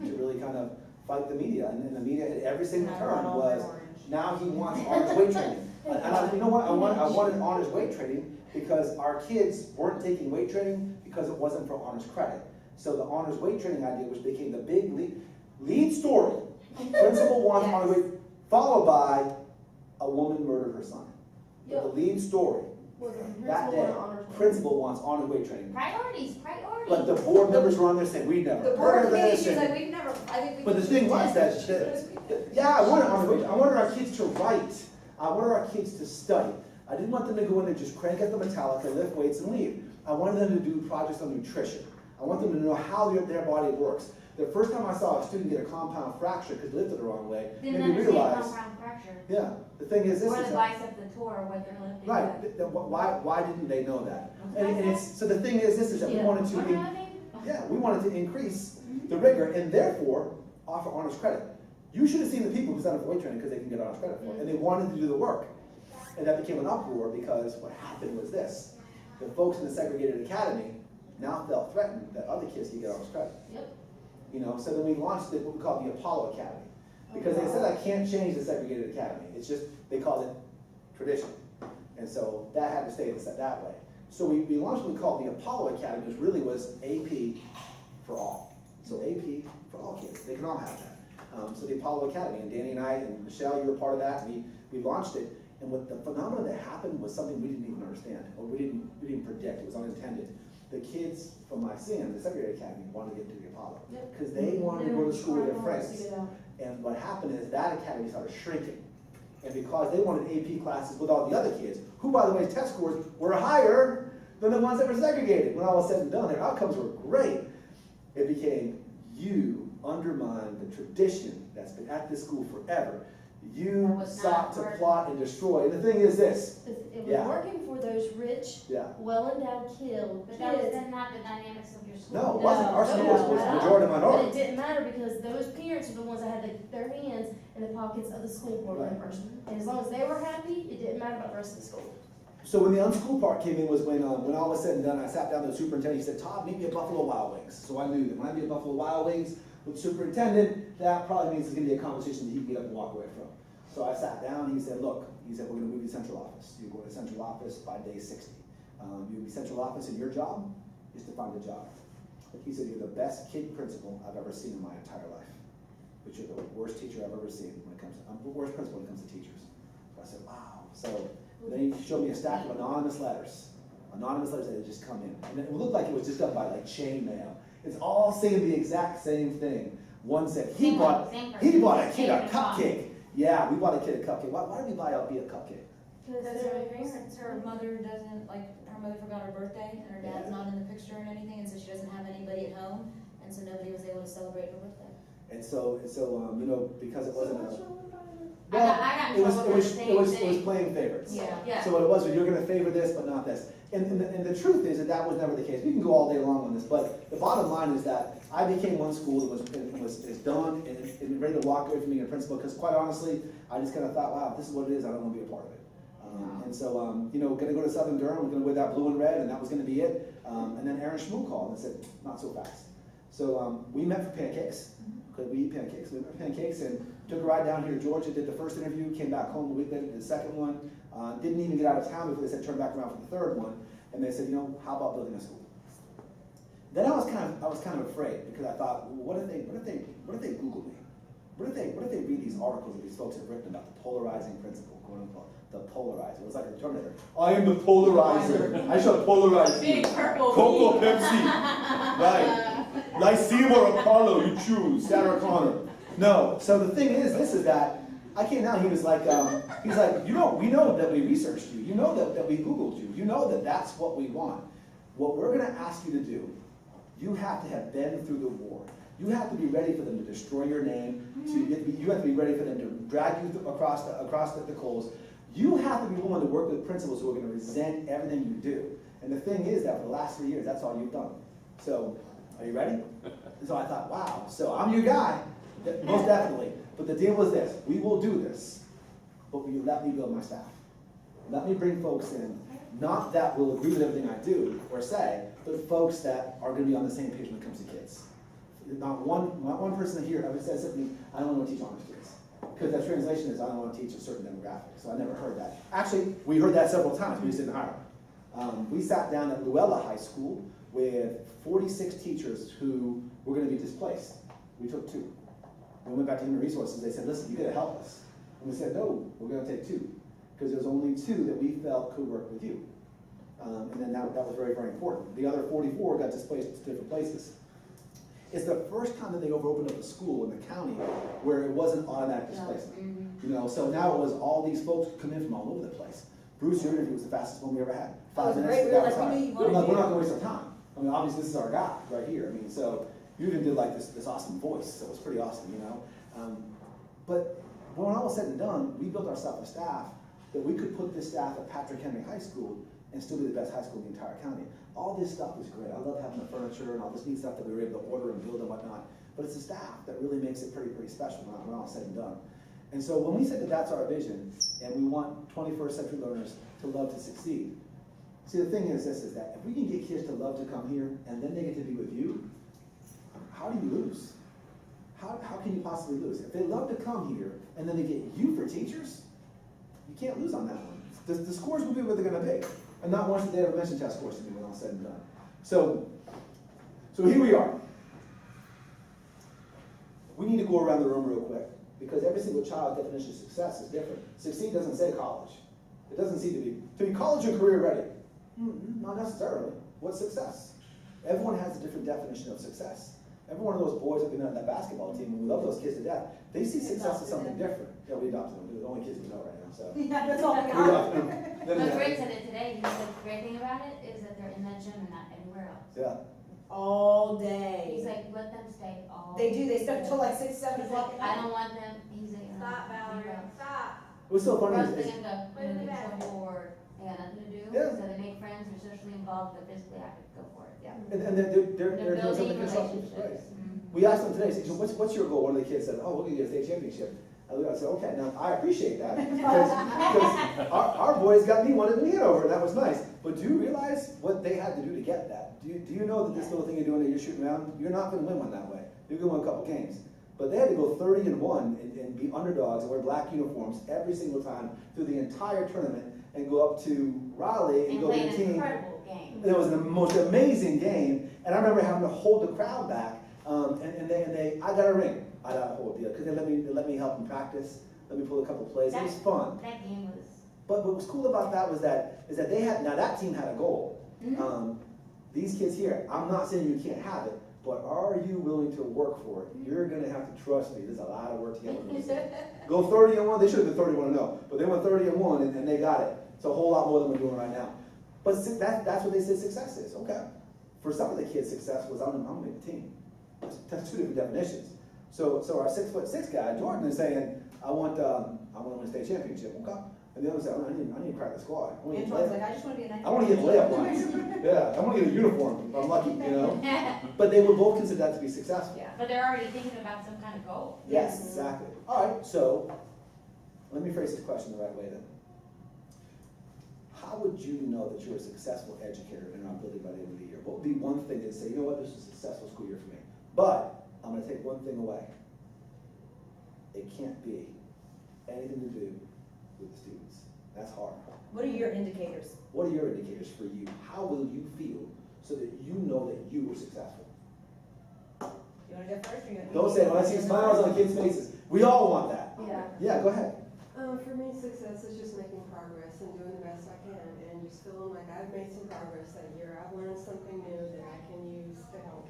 really kind of fight the media. And the media at every single turn was, now he wants honors weight training. And you know what, I wanted honors weight training because our kids weren't taking weight training because it wasn't for honors credit. So the honors weight training idea, which became the big lead story, principal wants honors weight, followed by a woman murdered her son. Yep. The lead story that day, principal wants honors weight training. Priorities. But the board members were on there saying, we never The board heard of committee, this. she's and- like, we've never, I think we. But the thing was that, yeah, I wanted honors weight. I wanted our kids to write. I wanted our kids to study. I didn't want them to go in and just crank at the Metallica, lift weights, and leave. I wanted them to do projects on nutrition. I want them to know how their body works. The first time I saw a student get a compound fracture because he lifted the wrong way, made Didn't me understand realize, compound fracture. yeah, the thing is, this Or is the bicep, the torn, what they're lifting. right. Why didn't they know that? And it's so the thing is, this is that we wanted to, we wanted to increase the rigor and therefore offer honors credit. You should have seen the people who signed up for weight training because they can get honors credit for it, and they wanted to do the work. And that became an uproar because what happened was this: the folks in the segregated academy now felt threatened that other kids could get honors credit. Yep. You know, so then we launched what we call the Apollo Academy. Because they said I can't change the segregated academy. It's just, they called it tradition. And so that had to stay that way. So we launched what we called the Apollo Academy, which really was AP for all. So AP for all kids, they can all have that. So the Apollo Academy, and Danny and I, and Michelle, you were part of that, and we launched it. And what the phenomenon that happened was something we didn't even understand, or we didn't predict, it was unintended. The kids from Lyceum, the segregated academy, wanted to get to the Apollo. Because they wanted to go to school with their friends. And what happened is that academy started shrinking. And because they wanted AP classes with all the other kids, who, by the way, test scores were higher than the ones that were segregated. When all was said and done, their outcomes were great. It became, you undermine the tradition that's been at this school forever. You sought to plot and destroy. And the thing is this. It was working for those rich, well-endowed kids. But that was then not the dynamics of your school. No, it wasn't. Our school was majority minority. But it didn't matter because those parents are the ones that had their hands in the pockets of the school board members. And as long as they were happy, it didn't matter about the rest of the school. So when the unschool part came in was when all was said and done, I sat down with the superintendent, he said, Todd, meet me at Buffalo Wild Wings. So I knew that when I meet at Buffalo Wild Wings with the superintendent, that probably means it's gonna be a conversation that he can get up and walk away from. So I sat down, he said, look, we're gonna move you to central office. You go to central office by day 60. You'll be central office and your job is to find a job. He said, you're the best kid principal I've ever seen in my entire life. But you're the worst teacher I've ever seen when it comes to, I'm the worst principal when it comes to teachers. So I said, wow. So then he showed me a stack of anonymous letters that had just come in. And it looked like it was just done by like chain mail. It's all saying the exact same thing. One said, he bought a kid a cupcake. Yeah, we bought a kid a cupcake. Why did we buy a cupcake? Because her mother doesn't, like, her mother forgot her birthday, and her dad's not in the picture and anything, and so she doesn't have anybody at home, and so nobody was able to celebrate her birthday. And so you know, because it wasn't a. I got in trouble for the same it was thing. playing favorites. Yeah. So what it was you're going to favor this, but not this. And the truth is that was never the case. We can go all day long on this, but the bottom line is that I became one school that is done and ready to walk away from being a principal, because quite honestly, I just kind of thought, wow, if this is what it is, I don't want to be a part of it. And so, going to go to Southern Durham, we're going to wear that blue and red, and that was going to be it. And then Aaron Schmuel called and said, not so fast. So we met for pancakes. Could we eat pancakes? We met for pancakes and took a ride down here to Georgia, did the first interview, came back home a week later, did the second one. Didn't even get out of town before they said turn back around for the third one. And they said, how about building a school? Then I was kind of afraid, because I thought, well, what if they Google me? What if they read these articles that these folks have written about the polarizing principle, quote unquote, the polarizer? It was like a Terminator. I am the polarizer. I shall polarize you. Big purple. Coco, Pepsi. Right. Lyceum or Apollo, you choose. Sarah Connor. No. So the thing is, this is that I came down. He was like, we know that we researched you. You know that we Googled you. You know that that's what we want. What we're going to ask you to do, you have to have been through the war. You have to be ready for them to destroy your name. You have to be ready for them to drag you across the coals. You have to be willing to work with principals who are going to resent everything you do. And the thing is that for the last 3 years, that's all you've done. So, are you ready? And so I thought, wow, so I'm your guy, most definitely. But the deal was this: we will do this, but will you let me build my staff? Let me bring folks in, not that will agree with everything I do or say, but folks that are going to be on the same page when it comes to kids. Not one person here ever says to me, I don't want to teach honors kids. Because that translation is, I don't want to teach a certain demographic. So I never heard that. Actually, we heard that several times. We just didn't hire them. We sat down at Luella High School with 46 teachers who were going to be displaced. We took 2. When we went back to Human Resources, they said, listen, you got to help us. And we said, no, we're going to take 2. Because there's only 2 that we felt could work with you. And then that was very, very important. The other 44 got displaced to different places. It's the first time that they ever opened up a school in the county where it wasn't automatic displacement. So now it was all these folks come in from all over the place. Bruce, your interview was the fastest one we ever had. 5 minutes. We're not going to waste our time. I mean, obviously this is our guy right here. I mean, so you even did like this awesome voice, so it was pretty awesome, But when all was said and done, we built ourselves a staff that we could put this staff at Patrick Henry High School and still be the best high school in the entire county. All this stuff is great. I love having the furniture and all this neat stuff that we were able to order and build and whatnot. But it's the staff that really makes it pretty special when all said and done. And so when we said that that's our vision, and we want 21st century learners to love to succeed, see, the thing is this, is that if we can get kids to love to come here, and then they get to be with you, how do you lose? How can you possibly lose? If they love to come here, and then they get you for teachers, you can't lose on that one. The scores will be what they're going to be. And not once did they ever mention test scores to me when all said and done. So here we are. We need to go around the room real quick, because every single child's definition of success is different. Succeed doesn't say college. It doesn't seem to be college or career ready. Not necessarily. What's success? Everyone has a different definition of success. Every one of those boys that have been on that basketball team, and we love those kids to death, they see success as something different. Yeah, we adopted them. They're the only kids we know right now. So. Yeah, that's all we My got. friend said it today. He said the great thing about it is that they're in that gym and not anywhere else. Yeah. All day. He's like, let them stay all They do, they stay until like 6, 7 He's o'clock like, at I night. don't want them. He's like, Stop, Valerie, stop. What's so funny First is they end up Put it in in the bag. trouble or they got nothing to do. Yeah. So they make friends, they're socially involved, they're physically active, go for it. Yeah. and they're doing They're building something constructive. Right. relationships. We asked them today, so what's your goal? One of the kids said, oh, we're going to get a state championship. And I said, okay, now I appreciate that. Because our boys got me one in Hanover, and that was nice. But do you realize what they had to do to get that? Do you know that this little thing you're doing that you're shooting around, you're not going to win one that way. You're going to win a couple games. But they had to go 30-1 and be underdogs and wear black uniforms every single time through the entire tournament and go up to Raleigh and And go play to an the team. incredible game. It was the most amazing game, and I remember having to hold the crowd back. I got a ring out of that whole deal because they let me help them practice, let me pull a couple plays. It was fun. That game was. But what was cool about that was that they had, now that team had a goal. These kids here, I'm not saying you can't have it, but are you willing to work for it? You're going to have to trust me. There's a lot of work to get with this. Go 30-1. They should have been 31-0, but they went 30-1 and they got it. It's a whole lot more than we're doing right now. But that's what they said success is. Okay. For some of the kids, success was I'm going to make the team. That's 2 different definitions. So our 6'6" guy, Jordan, is saying, I want I want to win a state championship. Okay. And the other said, I need to crack the squad. I want to get Antoine's layup. like, I just wanna be a nice. I want to get layup lines. Yeah, I want to get a uniform if I'm lucky, you know? But they would both consider that to be successful. Yeah, but they're already thinking about some kind of goal. Yes, exactly. All right, so let me phrase this question the right way then. How would you know that you're a successful educator in our ability by the end of the year? What would be one thing that say, you know what, this was a successful school year for me, but I'm going to take one thing away. It can't be anything to do with the students. That's hard. What are your indicators? What are your indicators for you? How will you feel so that you know that you were successful? You wanna go first or you want? Don't say it. When I see smiles on kids' faces, we all want that. Yeah. Yeah, go ahead. For me, success is just making progress and doing the best I can, and just feeling like I've made some progress that year. I've learned something new that I can use to help.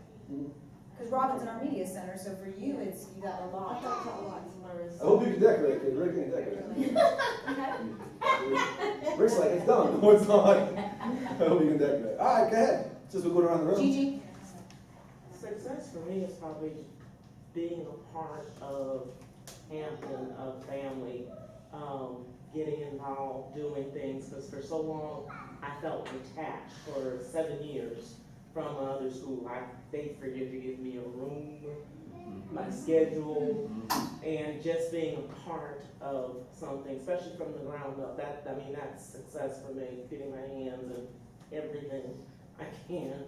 Cause Robin's in our media center, so for you, it's, you got a I've lot. got a lot to learn. I hope you can decorate, because Rick can decorate. Rick's like, it's done. No, it's not. I hope you can decorate. All right, go ahead. Since we're going around the room. Gigi? Success for me is probably being a part of Hampton, a family, getting involved, doing things, because for so long, I felt detached for 7 years from another school. They forget to give me a room, my schedule, and just being a part of something, especially from the ground up. That's success for me, getting my hands in everything I can.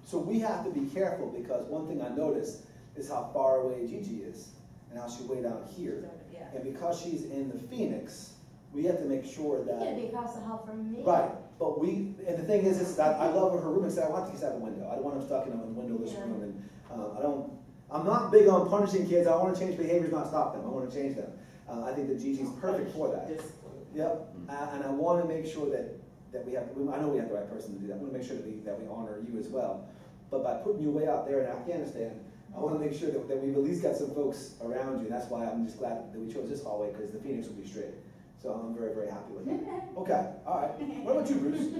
So we have to be careful, because one thing I noticed is how far away Gigi is and how she's way down here. Yeah. And because she's in the Phoenix, we have to make sure that. It'd be across the hall from me. Right, but and the thing is that I love her room, and I want kids to have a window. I don't want them stuck in a windowless room, and I'm not big on punishing kids. I want to change behaviors, not stop them. I want to change them. I think that Gigi's perfect for that. Discipline. Yep, and I want to make sure that we have, I know we have the right person to do that. I want to make sure that we honor you as well. But by putting you way out there in Afghanistan, I want to make sure that we've at least got some folks around you. And that's why I'm just glad that we chose this hallway, because the Phoenix will be straight. So I'm very, very happy with that. Okay, all right. What about you, Bruce?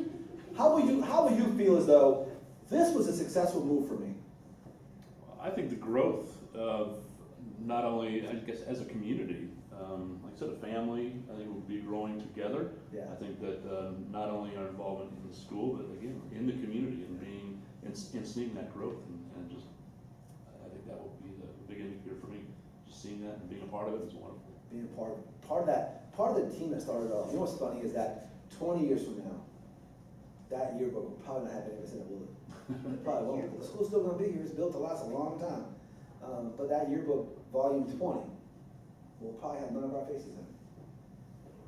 How will you feel as though this was a successful move for me? I think the growth of not only, I guess, as a community, like I said, a family, I think we'll be growing together. Yeah. I think that not only our involvement in the school, but again, in the community and seeing that growth and just, I think that will be the big indicator for me. Just seeing that and being a part of it is wonderful. Being a part of the team that started off. You know what's funny is that 20 years from now, that yearbook will probably not have any of us in it, will it? It probably won't. The school's still going to be here. It's built to last a long time. But that yearbook, volume 20, will probably have none of our faces in it.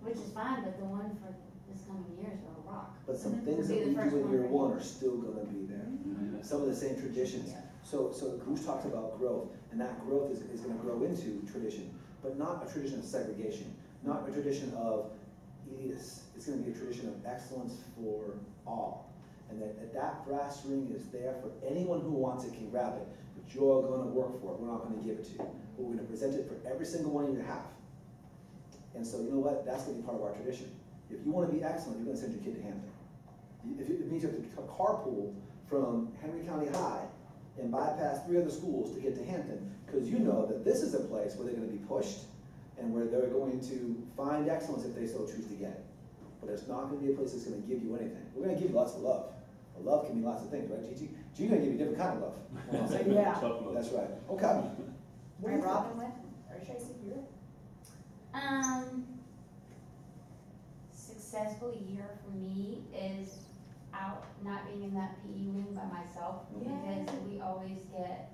Which is fine, but the one for this coming year is gonna rock. But some It'll things be that we the first do in one year for one you. are still going to be there. Some of the same traditions. So Bruce talks about growth, and that growth is going to grow into tradition, but not a tradition of segregation, not a tradition of elitists. It's going to be a tradition of excellence for all. And that brass ring is there for anyone who wants it can grab it, but you're going to work for it. We're not going to give it to you. But we're going to present it for every single one of you to have. And so you know what? That's going to be part of our tradition. If you want to be excellent, you're going to send your kid to Hampton. If it means you have to carpool from Henry County High and bypass 3 other schools to get to Hampton, because you know that this is a place where they're going to be pushed and where they're going to find excellence if they so choose to get it. But it's not going to be a place that's going to give you anything. We're going to give you lots of love. But love can mean lots of things, right, Gigi? Gigi's going to give you a different kind of love. Yeah. Tough love. That's right. Okay. All right, Robin went, or Tracy, you're it. Successful year for me is out not being in that PE wing by myself, because we always get,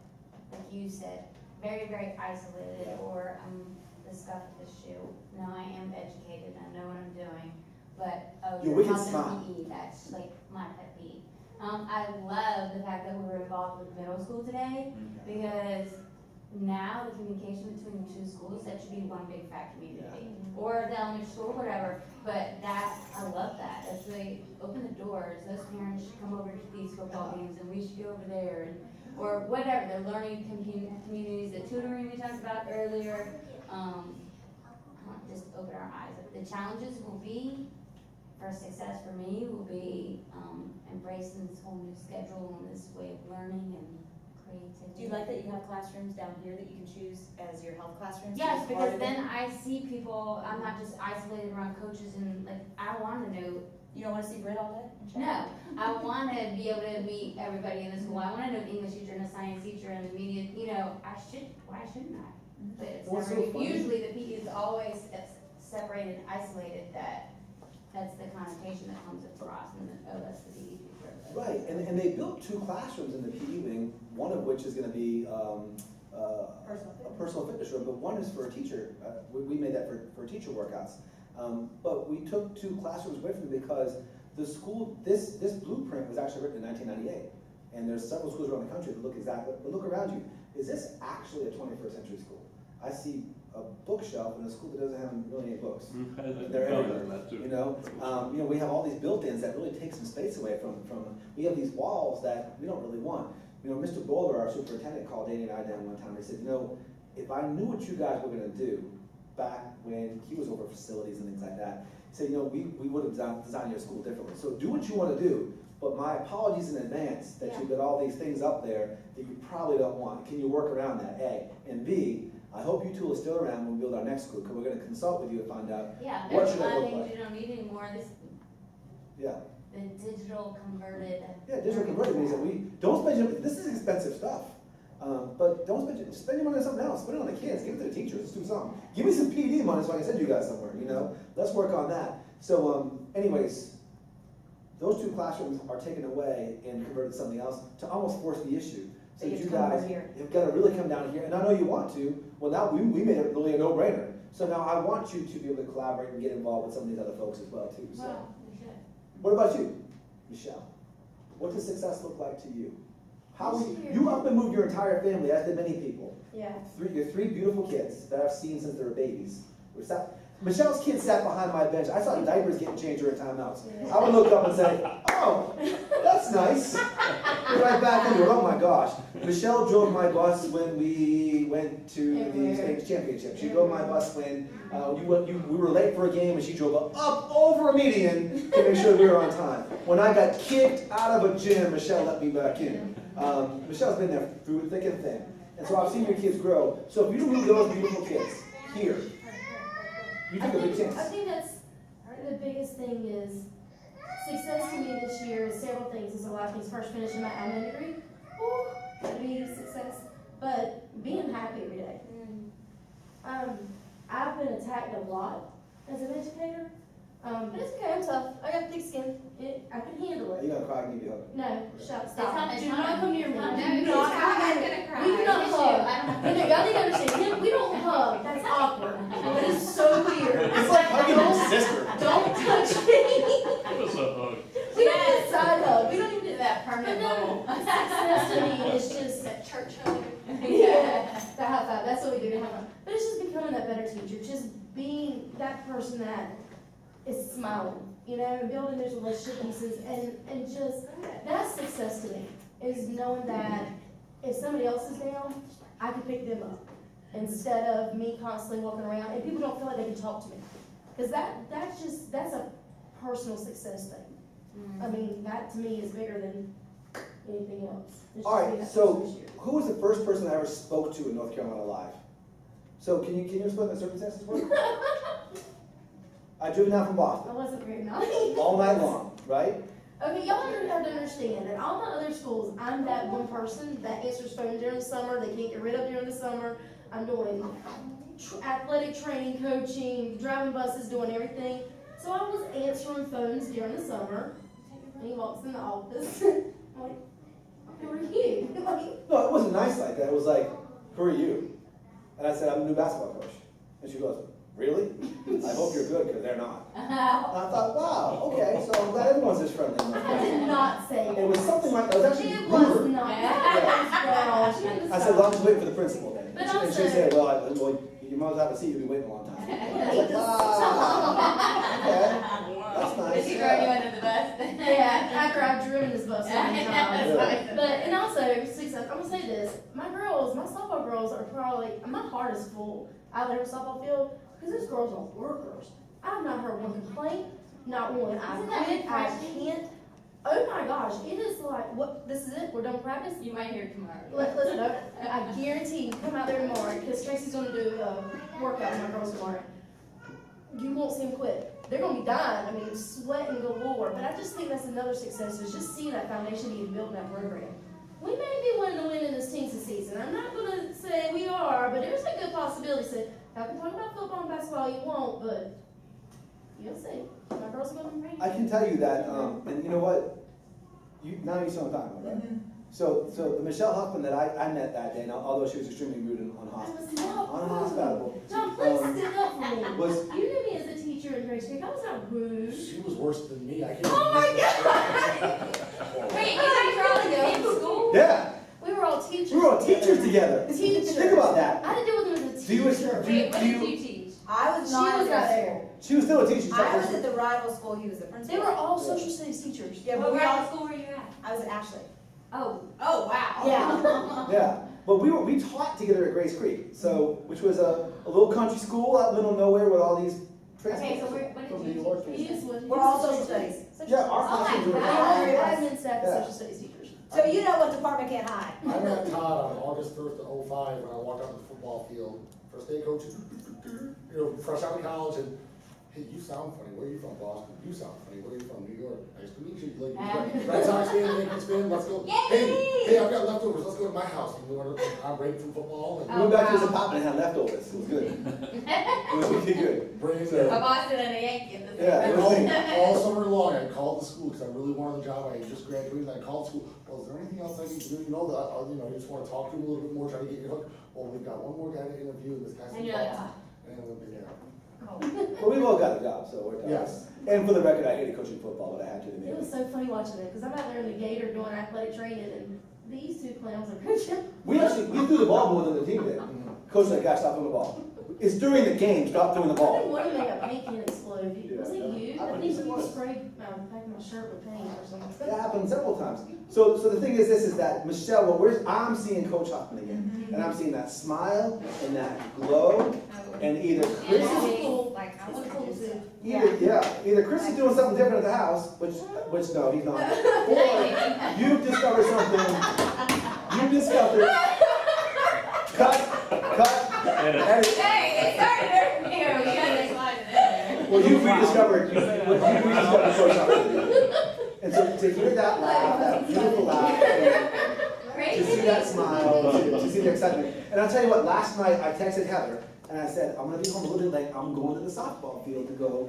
like you said, very, very isolated, or the stuff with the shoe. Now I am educated, I know what I'm doing, but Your wicked not smile. the PE, that's like my pet peeve. I love the fact that we were involved with middle school today, because now the communication between the 2 schools, that should be one big fat community. Or the elementary school, whatever, but I love that. That's really, open the doors, those parents should come over to these football games, and we should go over there, or whatever, the learning communities, the tutoring we talked about earlier. Just open our eyes. The challenges will be, for success for me, will be embracing this whole new schedule and this way of learning and happy to. Do you like that you have classrooms down here that you can choose as your health classrooms? Yes, Is part because of it? then I see people, I'm not just isolated around coaches and like, I wanna know. You don't wanna see Britt all day? and chat? No, I wanna be able to meet everybody in the school. I wanna know an English teacher and a science teacher and the media, why shouldn't I? But it's What's so never, funny? usually the PE is always separated, isolated, that's the connotation that comes across and then, oh, that's the PE teacher. Right, and they built 2 classrooms in the PE wing, one of which is gonna be, a personal fitness room, but one is for a teacher. We made that for teacher workouts. But we took 2 classrooms away from them because the school, this blueprint was actually written in 1998. And there's several schools around the country that look exactly, but look around you. Is this actually a 21st century school? I see a bookshelf in a school that doesn't have really any books. They're everywhere, you know? We have all these built-ins that really take some space away from, we have these walls that we don't really want. Mr. Bowler, our superintendent, called Danny and I down one time and he said, if I knew what you guys were gonna do back when he was over facilities and things like that, he said, we would have designed your school differently. So do what you wanna do, but my apologies in advance that you've got all these things up there that you probably don't want. Can you work around that, A? And B, I hope you two are still around when we build our next school, because we're gonna consult with you to find out what There's should a it lot of look things like. you don't need anymore, Yeah. the digital converted. Yeah, digital converting means that don't spend this is expensive stuff. But don't spend your money on something else. Spend it on the kids, give it to the teachers, let's do something. Give me some PD money so I can send you guys somewhere, Let's work on that. So anyways, those 2 classrooms are taken away and converted to something else to almost force the issue. So They that get you to come guys over here. have got to really come down here, and I know you want to. Well, now we made it really a no-brainer. So now I want you to be able to collaborate and get involved with some of these other folks as well too. So, Well, we should. what about you, Michelle? What does success look like to you? You up and moved your entire family, as did many people. Yeah. Your 3 beautiful kids that I've seen since they were babies. Michelle's kids sat behind my bench. I saw diapers getting changed during timeouts. I would look up and say, "Oh, that's nice." Get right back into it. Oh my gosh. Michelle drove my bus when we went to the state championship. She drove my bus when we were late for a game, and she drove up over a median to make sure we were on time. When I got kicked out of a gym, Michelle let me back in. Michelle's been there through thick and thin. And so I've seen your kids grow. So if you move those beautiful kids here, you took a big chance. I think that's the biggest thing is success to me this year is several things. It's a lot of things. First, finishing my admin degree. Ooh, that'd be a success. But being happy every day. I've been attacked a lot as an educator. But it's okay, I'm tough. I got thick skin. I can handle Are it. you gonna cry and give you a hug? No, stop. It's not- Do not come near me. No, Do it's not. not. I'm gonna cry. We do not It's you. hug. I don't have No, to. y'all need to understand. We don't hug. That's awkward. That is so weird. It's like hugging your sister. Don't touch me. Give us a hug. We don't need a side hug. We don't even Do that But permanent no, bubble. success to me is just, That church hug. yeah, the high five, that's what we do, the high five. But it's just becoming that better teacher, just being that person that is smiling, and building those relationship pieces, and just, that's success to me, is knowing that if somebody else is down, I can pick them up, instead of me constantly walking around, and people don't feel like they can talk to me. Because that's a personal success thing. I mean, that to me is bigger than anything else. It's just All being right, that so person this year. who was the first person I ever spoke to in North Carolina live? So can you explain the circumstances for me? I drove down from I Boston wasn't very nice. all night long, right? Okay, y'all have to understand that all my other schools, I'm that one person that answers phone during the summer, they can't get rid of during the summer. I'm doing athletic training, coaching, driving buses, doing everything. So I was answering phones during the summer, and he walks in the office. I'm like, who are you? Like, No, it wasn't nice like that. It was like, who are you? And I said, I'm the new basketball coach. And she goes, really? I hope you're good, because they're not. And I thought, wow, okay, so I'm glad everyone's this friendly. I did not say It that. was something like, it was actually It was rude. not. Girl, she didn't I said, well, I'm just waiting for the principal then. But And she also- said, well, your mom's out to see you, you'll be waiting a long time. I was like, wow, okay, that's nice. Is he throwing you under the bus? Yeah, after I've driven this bus so many times. Yeah. But, and also, success, I'm gonna say this, my softball girls are probably, my heart is full out there on the softball field, because those girls are workers. I've not heard one complaint, not one. I Isn't that quit, I refreshing? can't, oh my gosh, it is like, what, this is it, we're done practice? You might hear it tomorrow. Listen, I guarantee you come out there tomorrow, because Tracy's gonna do a workout with my girls tomorrow. You won't see them quit. They're gonna be dying, I mean, sweating galore, but I just think that's another success, is just seeing that foundation being built in that program. We may be winning to win in this team this season. I'm not gonna say we are, but there's a good possibility. So, y'all can talk about football and basketball you won't, but you'll see. My girls are gonna be ready. I can tell you that, and you know what? Now you see what I'm talking about, right? So the Michelle Huffman that I met that day, now, although she was extremely rude on hospitable. John, please stand up for me. Was- You knew me as a teacher in Grace Creek. I was not rude. She was worse than me. I can't. Oh my God! Wait, you guys are all in the same school? Yeah, We were all teachers. we were all teachers together. Teachers. Think about that. I didn't deal with them as a Do you- teacher. Wait, what Do did you- you teach? I was She not was at not that there. school. She was still a teacher. I was at the rival school, he was the principal. They were all social studies teachers. Yeah, but What we grade all, school were you at? I was at Ashley. Oh, wow. Yeah. Yeah, but we taught together at Grace Creek, so which was a little country school out in the middle of nowhere with all these okay, so transplants what from did New you York. teach? He is one. We're all social studies. Yeah, our Oh my classes were. God. Admin staff and Yeah. social studies teachers. So you know what department can't hide. I met Todd on August 1st of '05 when I walked out to the football field. First day coaching, fresh out of college, and hey, you sound funny. Where are you from, Boston? You sound funny. Where are you from, New York? Nice to meet you. Like, Red Sox fan, Yankees fan. Let's go. Hey, I've got leftovers. Let's go to my house. I'm ready for football. And We went back to his apartment and had leftovers. It was good. It was really good. bring A the. Boston and a Yankee in the same Yeah, it room. was All summer long, I called the school because I really wanted the job. I had just graduated. I called school. Well, is there anything else I need to do? You know that you just want to talk to him a little bit more, try to get your hook. Well, we've got one more guy to interview. This guy's And you're like, ah. and yeah. Well, we've all got a job, so we're done. Yes. And for the record, I hated coaching football, but I had to admit It was it. so funny watching it, because I'm out there in the Gator doing athletic training, and these two clowns are coaching. We threw the ball more than the team did. Coach said, "Guys, stop throwing the ball." It's during the game. Stop throwing the I think ball. one of them made a paint can explode. Was it you? I I think think it you was. sprayed back in my shirt with paint or something. It happened several times. So the thing is, this is that Michelle. I'm seeing Coach Huffman again, and I'm seeing that smile and that glow, and either Chris is either Chris is doing something different at the house, which no, he's not, or you've discovered something. You've discovered. Cut. Edit. Hey, it started there. You gotta slide it in there. Well, you've rediscovered Coach Huffman. And so to hear that laugh, that beautiful laugh, to see that smile, to see the excitement. And I'll tell you what, last night I texted Heather and I said, I'm gonna be home a little bit late. I'm going to the softball field to go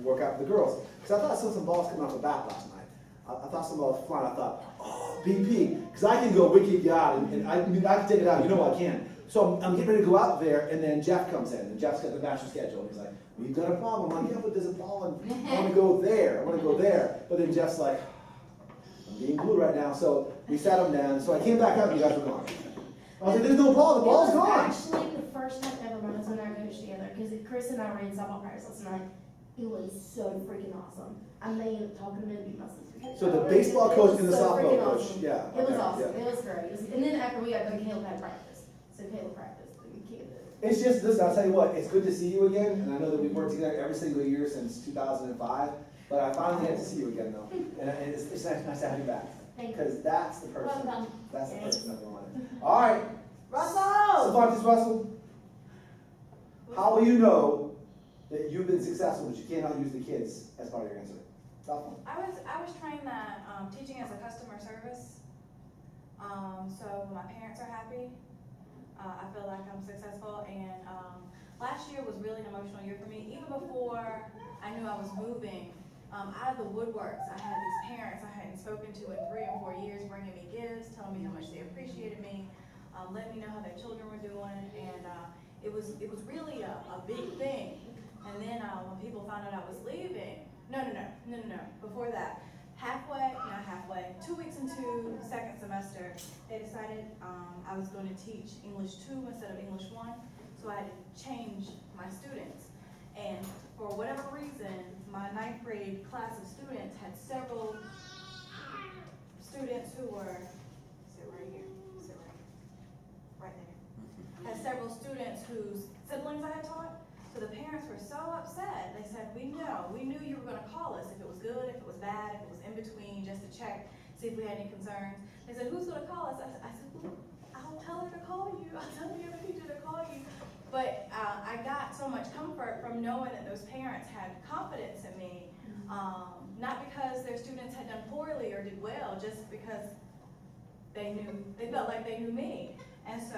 work out with the girls. Because I thought I saw some balls coming off the bat last night. I thought some balls flying. I thought, oh, BP, because I can go wicked yard and I can take it out. You know I can. So I'm getting ready to go out there, and then Jeff comes in, and Jeff's got the master schedule. And he's like, we've got a problem. I'm like, yeah, but there's a ball, and I want to go there. I want to go there. But then Jeff's like, I'm being blue right now. So we sat him down. So I came back out, and you guys were gone. I was like, there's no ball. The ball's gone. It was actually the first time ever mine and I coached together, because Chris and I ran softball practice last night. It was so freaking awesome. I may end up talking to him and be my sister. So the baseball coach and the so softball freaking coach, awesome. yeah. It was okay, awesome. yeah. It was great. And then after we got done, Caleb had practice. So Caleb practiced, but we can't do it. It's just, listen, I'll tell you what, it's good to see you again, and I know that we've worked together every single year since 2005, but I finally get to see you again though, and it's nice to have you back, Thank you. because that's the person, Welcome. that's the person that we wanted. All right, Russell! Cervantes Russell, how will you know that you've been successful, but you cannot use the kids as part of your answer? Tough one. I was trained that teaching as a customer service. So when my parents are happy, I feel like I'm successful. And last year was really an emotional year for me. Even before I knew I was moving, out of the woodworks, I had these parents I hadn't spoken to in 3 or 4 years bringing me gifts, telling me how much they appreciated me, letting me know how their children were doing, and it was really a big thing. And then when people found out I was leaving, no. Before that, not halfway, 2 weeks into second semester, they decided I was going to teach English 2 instead of English 1, so I had to change my students. And for whatever reason, my 9th grade class of students had several students who were, right there, had several students whose siblings I had taught. So the parents were so upset. They said, we knew you were gonna call us if it was good, if it was bad, if it was in between, just to check, see if we had any concerns. They said, who's gonna call us? I said, well, I'll tell her to call you. I'll tell the other teacher to call you. But I got so much comfort from knowing that those parents had confidence in me, not because their students had done poorly or did well, just because they felt like they knew me. And so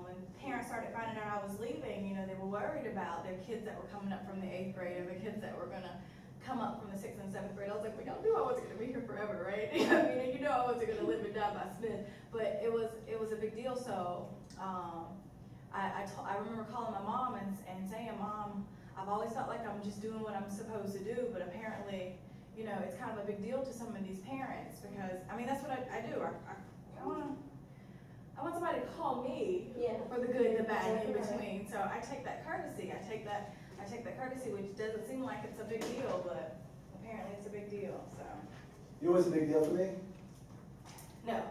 when parents started finding out I was leaving, you know, they were worried about their kids that were coming up from the 8th grade or the kids that were gonna come up from the 6th and 7th grade. I was like, well, y'all knew I wasn't gonna be here forever, right? I mean, you know I wasn't gonna live and die by Smith, but it was a big deal. So I remember calling my mom and saying, Mom, I've always felt like I'm just doing what I'm supposed to do, but apparently, you know, it's kind of a big deal to some of these parents because, I mean, that's what I do. I want somebody to call me for the good and the bad and in between. So I take that courtesy. I take that courtesy, which doesn't seem like it's a big deal, but apparently it's a big deal. So. You know what's a big deal for me? No.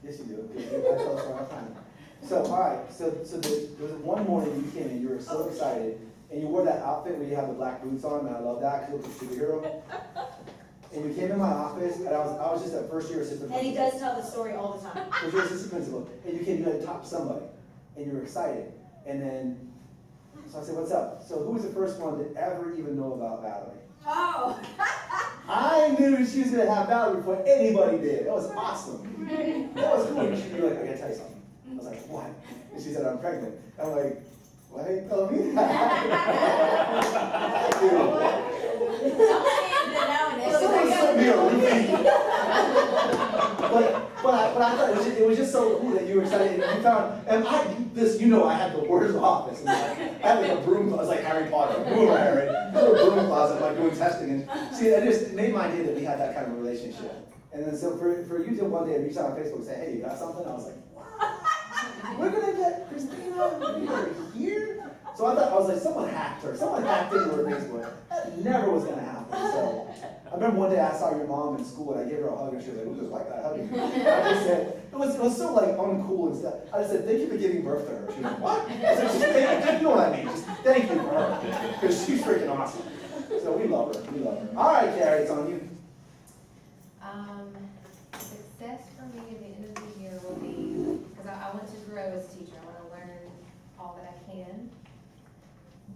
Yes, you do. I tell us all the time. So, all right. So there was one morning you came in. You were so excited, and you wore that outfit where you have the black boots on, and I love that because you're a superhero. And you came in my office, and I was just a first year assistant principal. And he does tell the story all the time. First year assistant principal, and you came in to top somebody, and you were excited. And then, so I said, what's up? So who was the first one to ever even know about Valerie? Oh. I knew she was going to have Valerie before anybody did. That was awesome. That was cool. And she'd be like, I got to tell you something. I was like, what? And she said, I'm pregnant. I'm like, why didn't you tell me that? But I thought it was just so cool that you were excited and you found, and I had the worst office. And I had like a broom, I was like Harry Potter, boom, Harry, a broom closet, like doing testing. And see, it just made my day that we had that kind of relationship. And then so for you to one day reach out on Facebook and say, hey, you got something? I was like, what? We're gonna get Christina here? So I was like, someone hacked her. Someone hacked into her Facebook. That never was gonna happen. So I remember one day I saw your mom in school and I gave her a hug and she was like, who's this white guy hugging me? I just said, it was so like uncool and stuff. I just said, thank you for giving birth to her. She was like, what? I said, you know what I mean? Just thank you for her. Because she's freaking awesome. So we love her. We love her. All right, Carrie, it's on you. Success for me at the end of the year will be, because I want to grow as a teacher. I want to learn all that I can.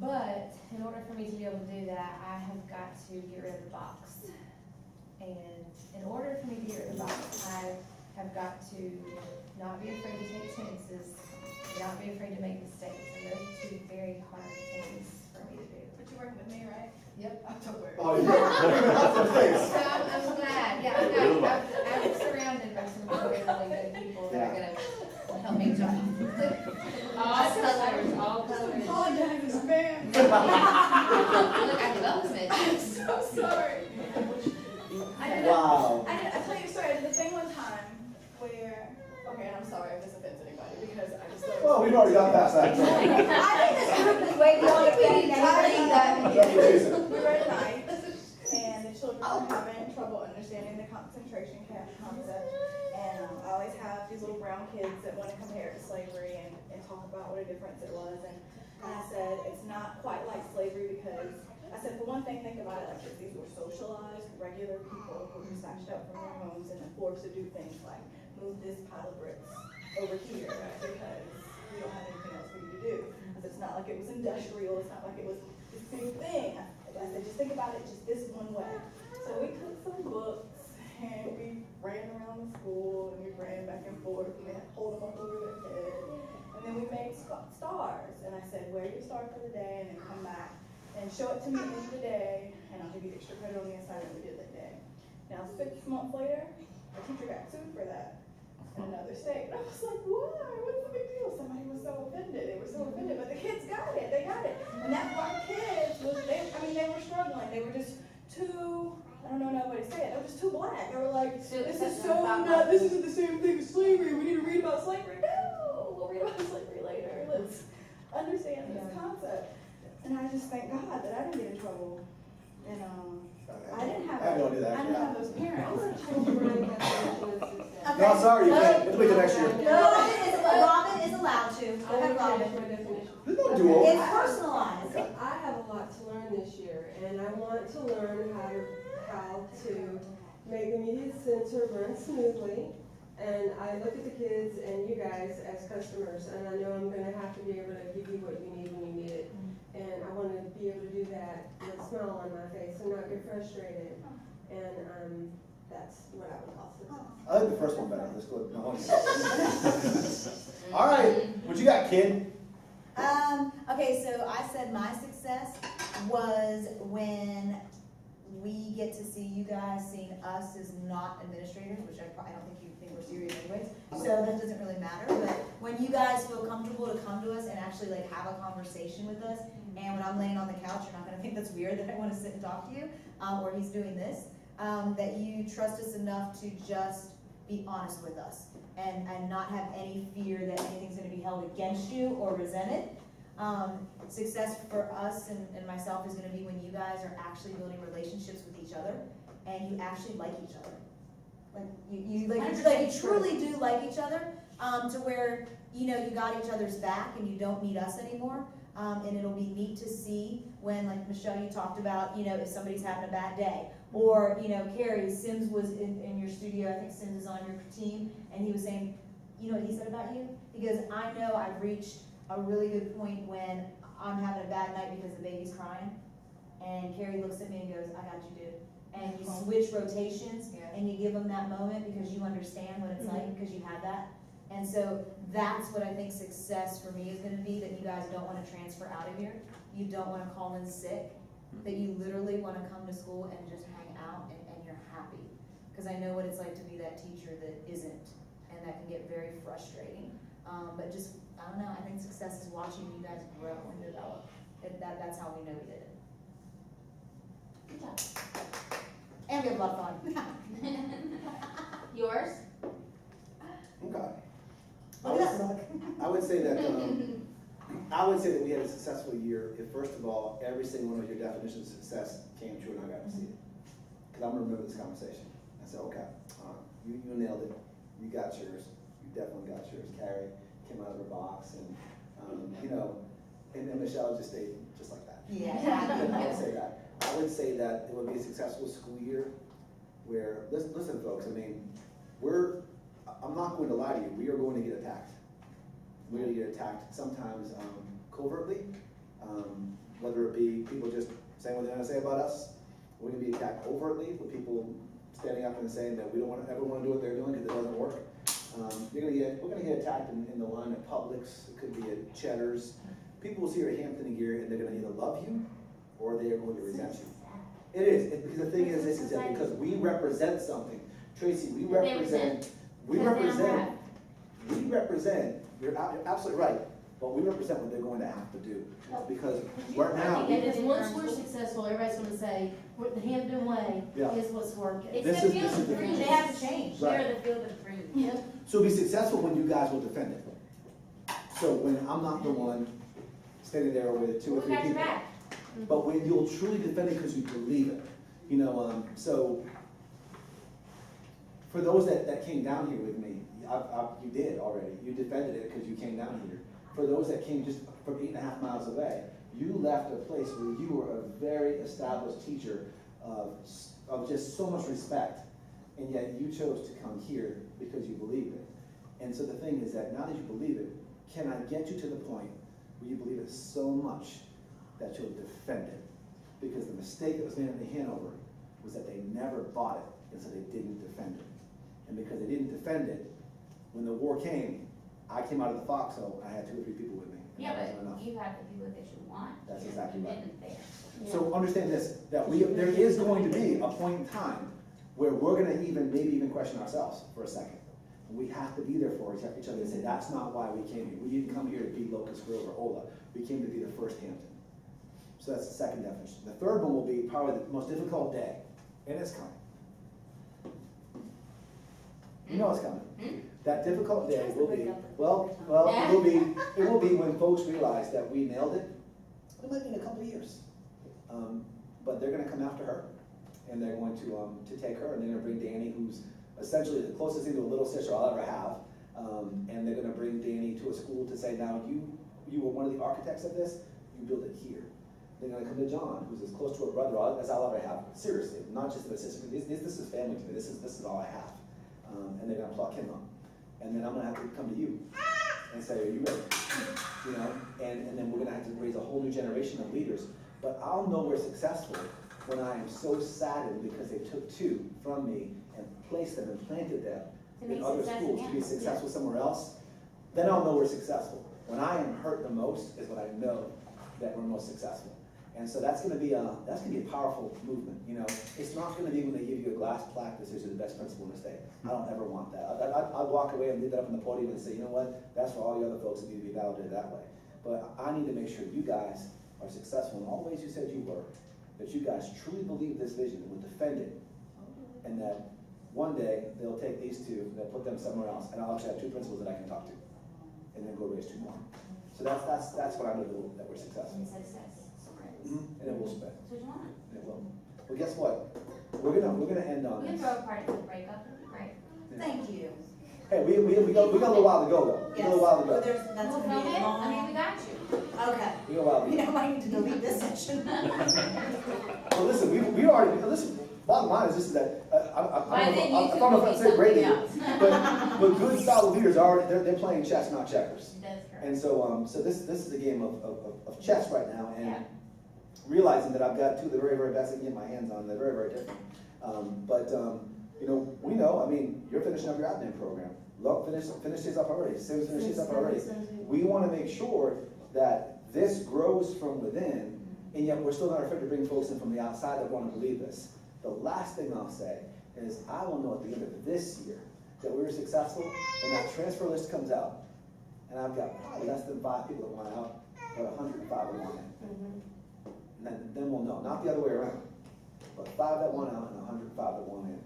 But in order for me to be able to do that, I have got to get rid of the box. And in order for me to get rid of the box, I have got to not be afraid to take chances, not be afraid to make mistakes. And those are two very hard things for me to do. But you're working with me, right? Yep. Oh, yeah. So I'm glad. Yeah, I'm surrounded by some really, really good people that are going to help me jump. All colors, all colors. Apologize, man. Look, I love it. I'm so sorry. Wow. I tell you a story. I did a thing one time where, okay, and I'm sorry if this offends anybody because I just thought. Well, we've already got past that. I think this group is way beyond getting anything that. We were at night, and the children were having trouble understanding the concentration camp concept. And I always have these little brown kids that want to compare it to slavery and talk about what a difference it was. And I said, it's not quite like slavery because, I said, for one thing, think about it like this. These were socialized, regular people who were snatched up from their homes and then forced to do things like move this pile of bricks over here because we don't have anything else for you to do. I said, it's not like it was industrial. It's not like it was the same thing. I said, just think about it just this one way. So we took some books and we ran around the school and we ran back and forth and we hold them up over their head. And then we made stars. And I said, wear your star for the day and then come back and show it to me at the end of the day and I'll give you extra credit on the assignment we did that day. Now 6 months later, the teacher got sued for that in another state. And I was like, why? What's the big deal? Somebody was so offended. They were so offended, but the kids got it. They got it. And that's why kids they were struggling. They were just too, I don't know nobody to say it. They were just too black. They were like, this isn't the same thing as slavery. We need to read about slavery. No, we'll read about slavery later. Let's understand this concept. And I just thank God that I didn't get in trouble. And I didn't have those parents. No, sorry, you can't. Let's wait till next year. Robin is allowed too. I Go ahead, want to Robin. finish my definition. There's no dual. It's personalized. Okay. I have a lot to learn this year, and I want to learn how to make the media center run smoothly. And I look at the kids and you guys as customers, and I know I'm gonna have to be able to give you what you need when you need it. And I wanna be able to do that with a smile on my face and not get frustrated. And, that's what I would call success. I like the first one better. Let's go. No, all right, what you got, kid? Okay, so I said my success was when we get to see you guys seeing us as not administrators, which I don't think you think we're serious anyways, so that doesn't really matter, but when you guys feel comfortable to come to us and actually like have a conversation with us, and when I'm laying on the couch, you're not gonna think that's weird that I wanna sit and talk to you, or he's doing this, that you trust us enough to just be honest with us, and not have any fear that anything's gonna be held against you or resented. Success for us and myself is gonna be when you guys are actually building relationships with each other, and you actually like each other. Like, you truly do like each other, to where, you know, you got each other's back and you don't need us anymore. And it'll be neat to see when, like Michelle, you talked about, you know, if somebody's having a bad day. Or, you know, Carrie, Sims was in your studio, I think Sims is on your team, and he was saying, you know what he said about you? He goes, I know I've reached a really good point when I'm having a bad night because the baby's crying. And Carrie looks at me and goes, I got you, dude. And you switch rotations, and you give them that moment because you understand what it's like, because you have that. And so that's what I think success for me is gonna be, that you guys don't wanna transfer out of here. You don't wanna call in sick, that you literally wanna come to school and just hang out and you're happy. Because I know what it's like to be that teacher that isn't, and that can get very frustrating. But just, I don't know, I think success is watching you guys grow and develop. That's how we know we did it. Good job. And we have a lot of fun. Yours? Okay. Look at that look. I would say that we had a successful year if, first of all, every single one of your definitions of success came true and I got to see it. Because I'm gonna remember this conversation. I said, okay, you nailed it. You got yours. You definitely got yours. Carrie came out of her box, and you know, and Michelle just stayed just like that. Yeah. I would say that. I would say that it would be a successful school year where, listen folks, I mean, I'm not going to lie to you, we are going to get attacked. We're going to get attacked sometimes covertly, whether it be people just saying what they're going to say about us. We're going to be attacked overtly with people standing up and saying that we don't ever want to do what they're doing because it doesn't work. We're going to get attacked in the line at Publix. It could be at Cheddar's. People will see your Hampton gear and they're going to either love you or they are going to resent you. It is, because the thing is this, is that because we represent something. Tracy, we represent, you're absolutely right, but we represent what they're going to have to do. Because right now, Because once we're successful, everybody's gonna say, the Hampton way Yeah. is what's working. It's This the is- field this is of the dreams. They have to change. Right. They're the field of dreams. Yep. so be successful when you guys will defend it. So when I'm not the one standing there with two or We three got your people. back. But when you'll truly defend it because you believe it. You know, so for those that came down here with me, you did already. You defended it because you came down here. For those that came just from 8.5 miles away, you left a place where you were a very established teacher of just so much respect, and yet you chose to come here because you believed it. And so the thing is that now that you believe it, can I get you to the point where you believe it so much that you'll defend it? Because the mistake that was made in Hanover was that they never bought it, and so they didn't defend it. And because they didn't defend it, when the war came, I came out of the foxhole, I had 2 or 3 people with me. And Yeah, that wasn't but enough. you have the people that you want. That's exactly right. Commitment there. So understand this, that there is going to be a point in time where we're gonna maybe even question ourselves for a second. We have to be there for each other and say, that's not why we came here. We didn't come here to be Locust Grove or Ola. We came to be the first Hampton. So that's the second definition. The third one will be probably the most difficult day, and it's coming. You know it's coming. That difficult day will be, well, it will be when folks realize that we nailed it. It might be in a couple of years. But they're gonna come after her, and they're going to take her, and they're gonna bring Danny, who's essentially the closest thing to a little sister I'll ever have. And they're gonna bring Danny to a school to say, now you were one of the architects of this, you built it here. They're gonna come to John, who's as close to a brother as I'll ever have, seriously, not just an assistant, this is family to me, this is all I have. And they're gonna pluck him up. And then I'm gonna have to come to you and say, are you ready? You know, and then we're gonna have to raise a whole new generation of leaders. But I'll know we're successful when I am so saddened because they took two from me and placed them and planted them in other schools to be successful somewhere else. Then I'll know we're successful. When I am hurt the most is when I know that we're most successful. And so that's gonna be a powerful movement. You know, it's not gonna be when they give you a glass plaque that says you're the best principal in the state. I don't ever want that. I'd walk away and leave that up on the podium and say, you know what, that's for all the other folks that need to be validated that way. But I need to make sure you guys are successful in all the ways you said you were, that you guys truly believe this vision and will defend it, and that one day they'll take these two, they'll put them somewhere else, and I'll actually have two principals that I can talk to, and then go raise two more. So that's what I'm gonna do, that we're successful. And it will spread. So John, It will. Well, guess what? We're gonna end on we can this. throw a party for the breakup, that'd be great. Thank you. Hey, we got a little while to go though. We got a little while to Well, go. that's We'll gonna film be it, long. I mean, we got you. Okay. We got a while to You go. know, I might need to delete this section. Well, listen, we already, listen, bottom line is this is that, By I then, don't YouTube know if will I be say greatly, something but good solid leaders are already, they're playing chess, not checkers. That's correct. And so, so this is a game of chess right now, and Yeah. realizing that I've got two of the very, very best I can get my hands on. They're very, very different. You know, we know, I mean, you're finishing up your admin program. Love finish this up already. Sims finish this up already. We want to make sure that this grows from within, and yet we're still not afraid to bring folks in from the outside that want to believe this. The last thing I'll say is I will know at the end of this year that we were successful when that transfer list comes out, and I've got probably less than 5 people that want out, but 105 that want in. And then we'll know, not the other way around, but 5 that want out and 105 that want in,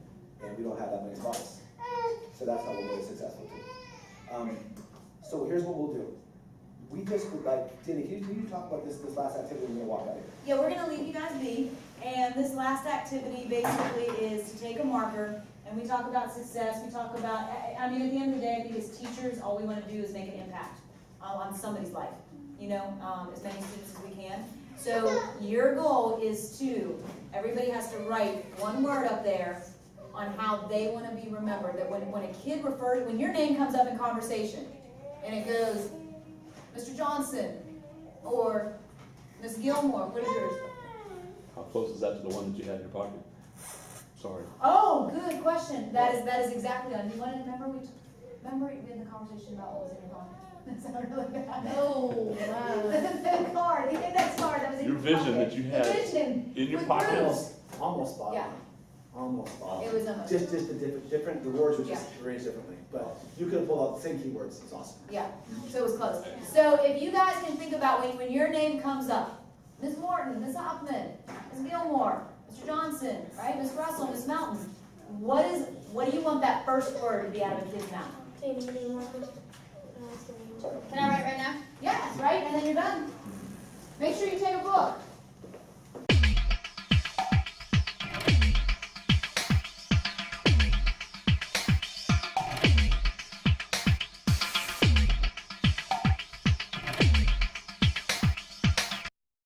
and we don't have that many spots. So that's how we're really successful too. So here's what we'll do. We just would like, Danny, can you talk about this last activity when we walk out of here? Yeah, we're gonna leave you guys be, and this last activity basically is to take a marker, and we talk about success, we talk about, I mean, at the end of the day, I think as teachers, all we wanna do is make an impact on somebody's life, you know, as many students as we can. So your goal is everybody has to write one word up there on how they wanna be remembered, that when a kid when your name comes up in conversation, and it goes, Mr. Johnson, or Ms. Gilmore, what is yours? How close is that to the one that you had in your pocket? Sorry. Oh, good question. That is exactly on. Do you want to remember we had the conversation about what was in your pocket? That sounded really bad. Oh, wow. The card, the index card that was in Your your vision pocket. that you The had vision in your with pocket. groups. Almost spot on. Yeah. Almost spot on. It was almost. Just the different, the words were just Yeah. arranged differently. But you could have pulled out the same keywords. It's awesome. Yeah, so it was close. So if you guys can think about when your name comes up, Ms. Morton, Ms. Hoffman, Ms. Gilmore, Mr. Johnson, right, Ms. Russell, Ms. Mountain, what do you want that first word to be out of a kid's mouth? Can I write right now? Yes, right, and then you're done. Make sure you take a book.